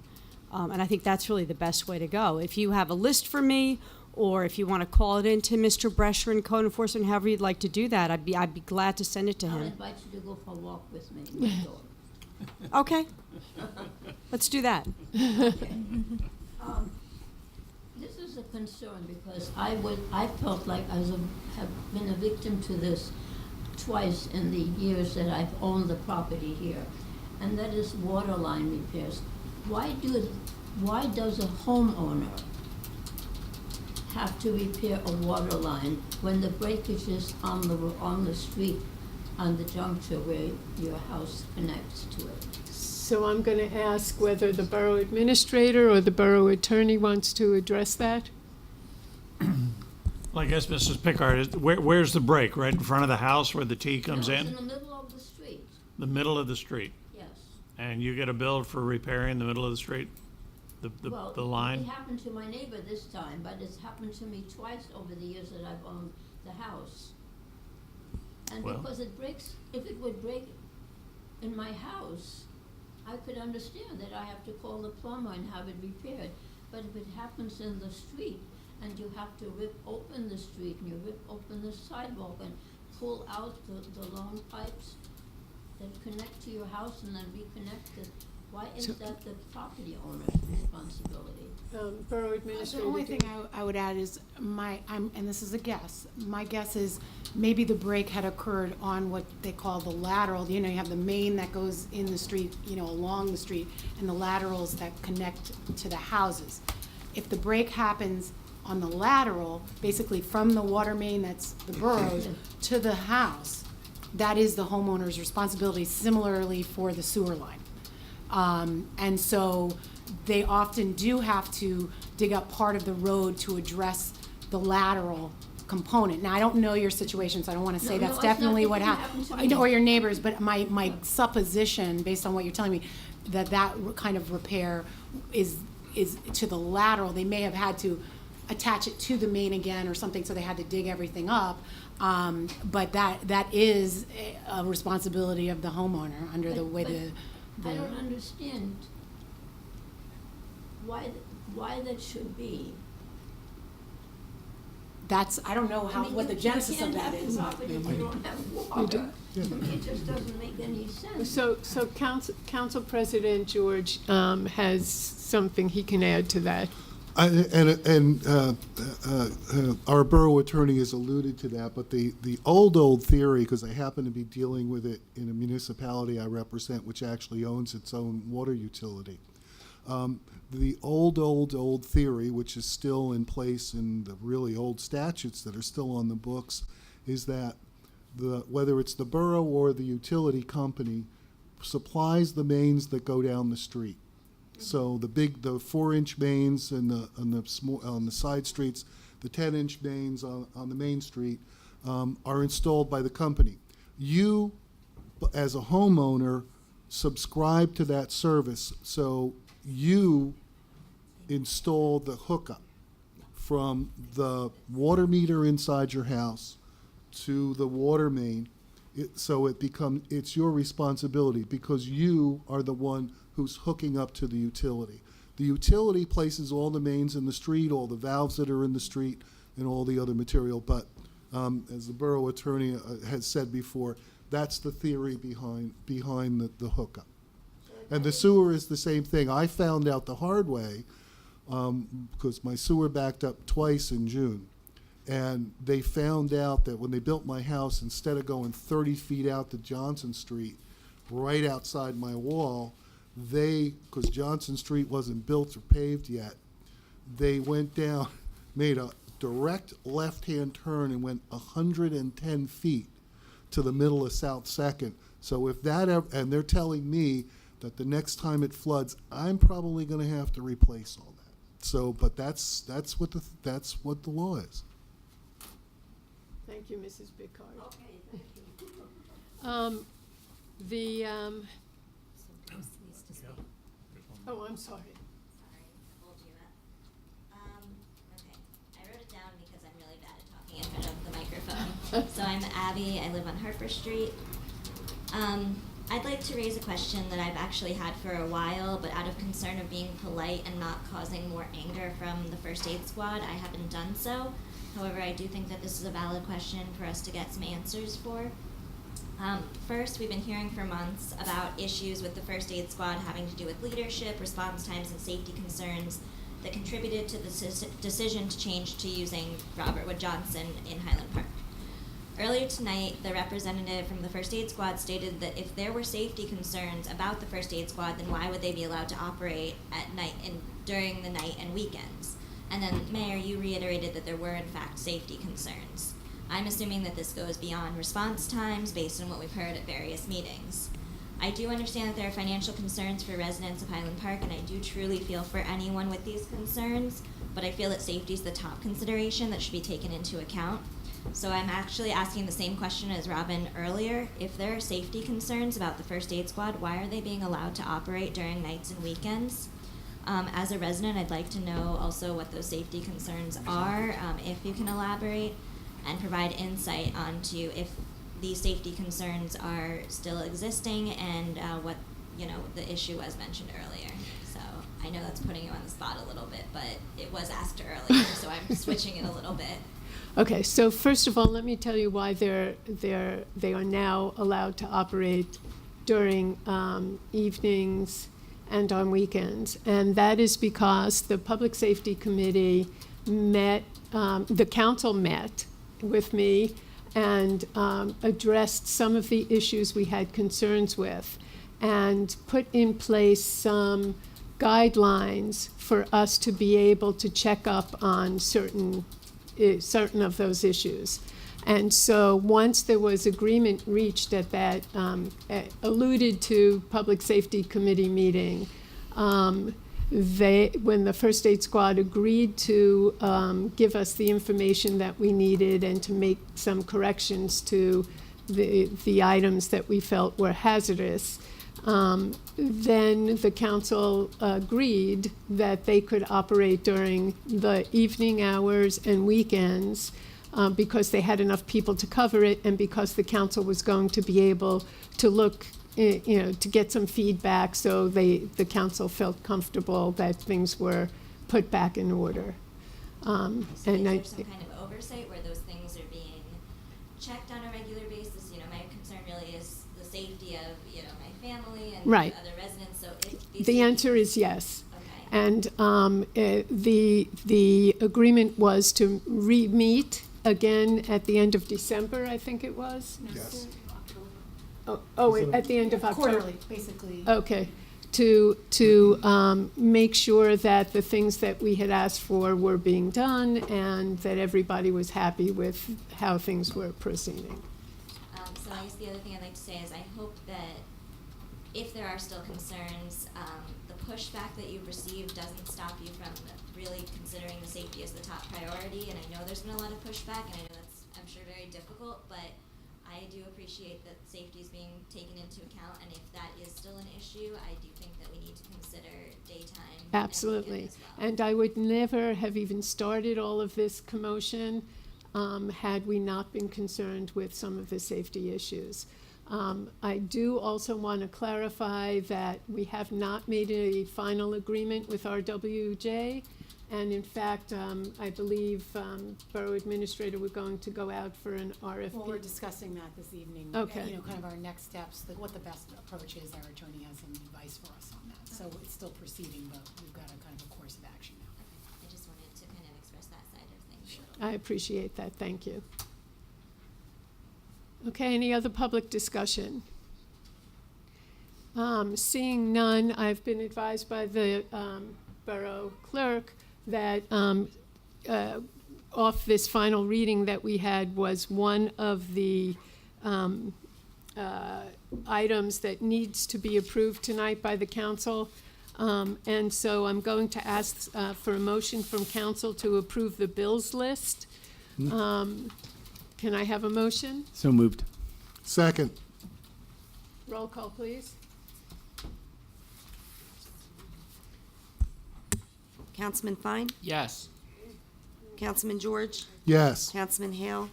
And I think that's really the best way to go. If you have a list for me, or if you want to call it into Mr. Brescher in code enforcement, however you'd like to do that, I'd be glad to send it to I'll him. invite you to go for a walk with me, my dog. Okay. Let's do that. Okay. This is a concern because I felt like I have been a victim to this twice in the years that I've owned the property here, and that is water line repairs. Why does a homeowner have to repair a water line when the breakage is on the street, on the juncture where your house connects to it? So I'm going to ask whether the borough administrator or the borough attorney wants to address that. Well, I guess, Mrs. Pickard, where's the break? Right in front of the house where the T comes No, in? it's in the middle of the street. The middle of the street? Yes. And you get a bill for repairing the middle of the street? Well, the line? it happened to my neighbor this time, but it's happened to me twice over the years that I've owned the house. And Well- because it breaks, if it would break in my house, I could understand that I have to call the plumber and have it repaired. But if it happens in the street, and you have to rip open the street, and you rip open the sidewalk and pull out the long pipes that connect to your house and then reconnect it, why is that the property owner's responsibility? Borough administrator. The only thing I would add is and this is a guess, my guess is maybe the break had occurred on what they call the lateral. You know, you have the main that goes in the street, along the street, and the laterals that connect to the houses. If the break happens on the lateral, basically from the water main that's the borough's to the house, that is the homeowner's responsibility, similarly for the sewer line. And so they often do have to dig up part of the road to address the lateral component. Now, I don't know your situation, so I don't want to say that's definitely what happened. I know, or your neighbors, but my supposition, based on what you're telling me, that kind of repair is to the lateral. They may have had to attach it to the main again or something, so they had to dig everything up. But that is a responsibility of the homeowner under the way I don't understand why that should be. I don't know what the genesis of that is. You can't have property if you don't have water. It just doesn't make any sense. So Council President George has something he can add to that. Our borough attorney has alluded to that, but the old theory, because I happen to be dealing with it in a municipality I represent, which actually owns its own water utility. The old theory, which is still in place in the really old statutes that are still on the books, is that whether it's the borough or the utility company supplies the mains that go down the street. So the 4-inch mains on the side streets, the 10-inch mains on the main street are installed by the company. You, as a homeowner, subscribe to that service, so you install the hookup from the water meter inside your house to the water main, so it's your responsibility because you are the one who's hooking up to the utility. The utility places all the mains in the street, all the valves that are in the street, and all the other material. But as the borough attorney has said before, that's the theory behind the hookup. And the sewer is the same thing. I found out the hard way because my sewer backed up twice in June. And they found out that when they built my house, instead of going 30 feet out to Johnson Street, right outside my wall, because Johnson Street wasn't built or paved yet, they went down, made a direct left-hand turn and went 110 feet to the middle of South 2nd. So if that ever, and they're telling me that the next time it floods, I'm probably going to have to replace all that. So, but that's what the law is. Thank you, Mrs. Bickard. Okay, thank you. Oh, I'm sorry. Sorry, I told you that. Okay, I wrote it down because I'm really bad at talking in front of the microphone. So I'm Abby, I live on Harper Street. I'd like to raise a question that I've actually had for a while, but out of concern of being polite and not causing more anger from the first aid squad, I haven't done so. However, I do think that this is a valid question for us to get some answers for. First, we've been hearing for months about issues with the first aid squad having to do with leadership, response times, and safety concerns that contributed to the decision to change to using Robert Wood Johnson in Highland Park. Earlier tonight, the representative from the first aid squad stated that if there were safety concerns about the first aid squad, then why would they be allowed to operate at night and during the night and weekends? And then, Mayor, you reiterated that there were, in fact, safety concerns. I'm assuming that this goes beyond response times based on what we've heard at various meetings. I do understand that there are financial concerns for residents of Highland Park, and I do truly feel for anyone with these concerns, but I feel that safety is the top consideration that should be taken into account. So I'm actually asking the same question as Robin earlier. If there are safety concerns about the first aid squad, why are they being allowed to operate during nights and weekends? As a resident, I'd like to know also what those safety concerns are, if you can elaborate, and provide insight onto if these safety concerns are still existing and what the issue was mentioned earlier. So I know that's putting you on the spot a little bit, but it was asked earlier, so I'm switching it a little bit. Okay, so first of all, let me tell you why they are now allowed to operate during evenings and on weekends. And that is because the Public Safety Committee met, the council met with me and addressed some of the issues we had concerns with and put in place some guidelines for us to be able to check up on certain of those issues. And so once there was agreement reached at that alluded to Public Safety Committee meeting, when the first aid squad agreed to give us the information that we needed and to make some corrections to the items that we felt were hazardous, then the council agreed that they could operate during the evening hours and weekends because they had enough people to cover it and because the council was going to be able to look, to get some feedback so the council felt comfortable that things were put back in order. So is there some kind of oversight where those things are being checked on a regular basis? My concern really is the safety of, my family and Right. other residents. So if these The answer is yes. Okay. And the agreement was to re-meet again at the end of December, I think it was. Yes. At the end of October. Quarterly, basically. Okay, to make sure that the things that we had asked for were being done and that everybody was happy with how things were proceeding. So I guess the other thing I'd like to say is I hope that if there are still concerns, the pushback that you've received doesn't stop you from really considering the safety as the top priority. And I know there's been a lot of pushback, and I know that's, I'm sure, very difficult, but I do appreciate that safety is being taken into account, and if that is still an issue, I do think that we need to consider daytime. Absolutely. And weekend as well. And I would never have even started all of this commotion had we not been concerned with some of the safety issues. I do also want to clarify that we have not made a final agreement with RWJ. And in fact, I believe Borough Administrator, we're going to go out for an RFP. Well, we're discussing that this evening. Okay. You know, kind of our next steps, what the best approach is. Our attorney has some advice for us on that. So it's still proceeding, but we've got a kind of a course of action now. I just wanted to kind of express that side of things. I appreciate that, thank you. Okay, any other public discussion? Seeing none, I've been advised by the Borough Clerk that off this final reading that we had was one of the items that needs to be approved tonight by the council. And so I'm going to ask for a motion from council to approve the bills list. Can I have a motion? So moved. Second. Roll call, please. Councilman Fine? Yes. Councilman George? Yes. Councilman Hale?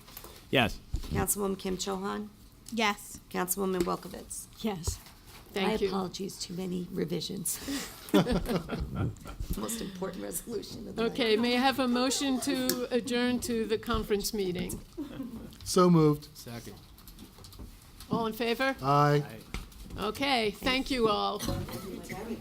Yes. Councilwoman Kim Chohan? Yes. Councilwoman Welkowitz? Yes. Thank you. My apologies, too many revisions. Most important resolution of the night. Okay, may I have a motion to adjourn to the conference meeting? So moved. Second. All in favor? Aye. Okay, thank you all. Thank you.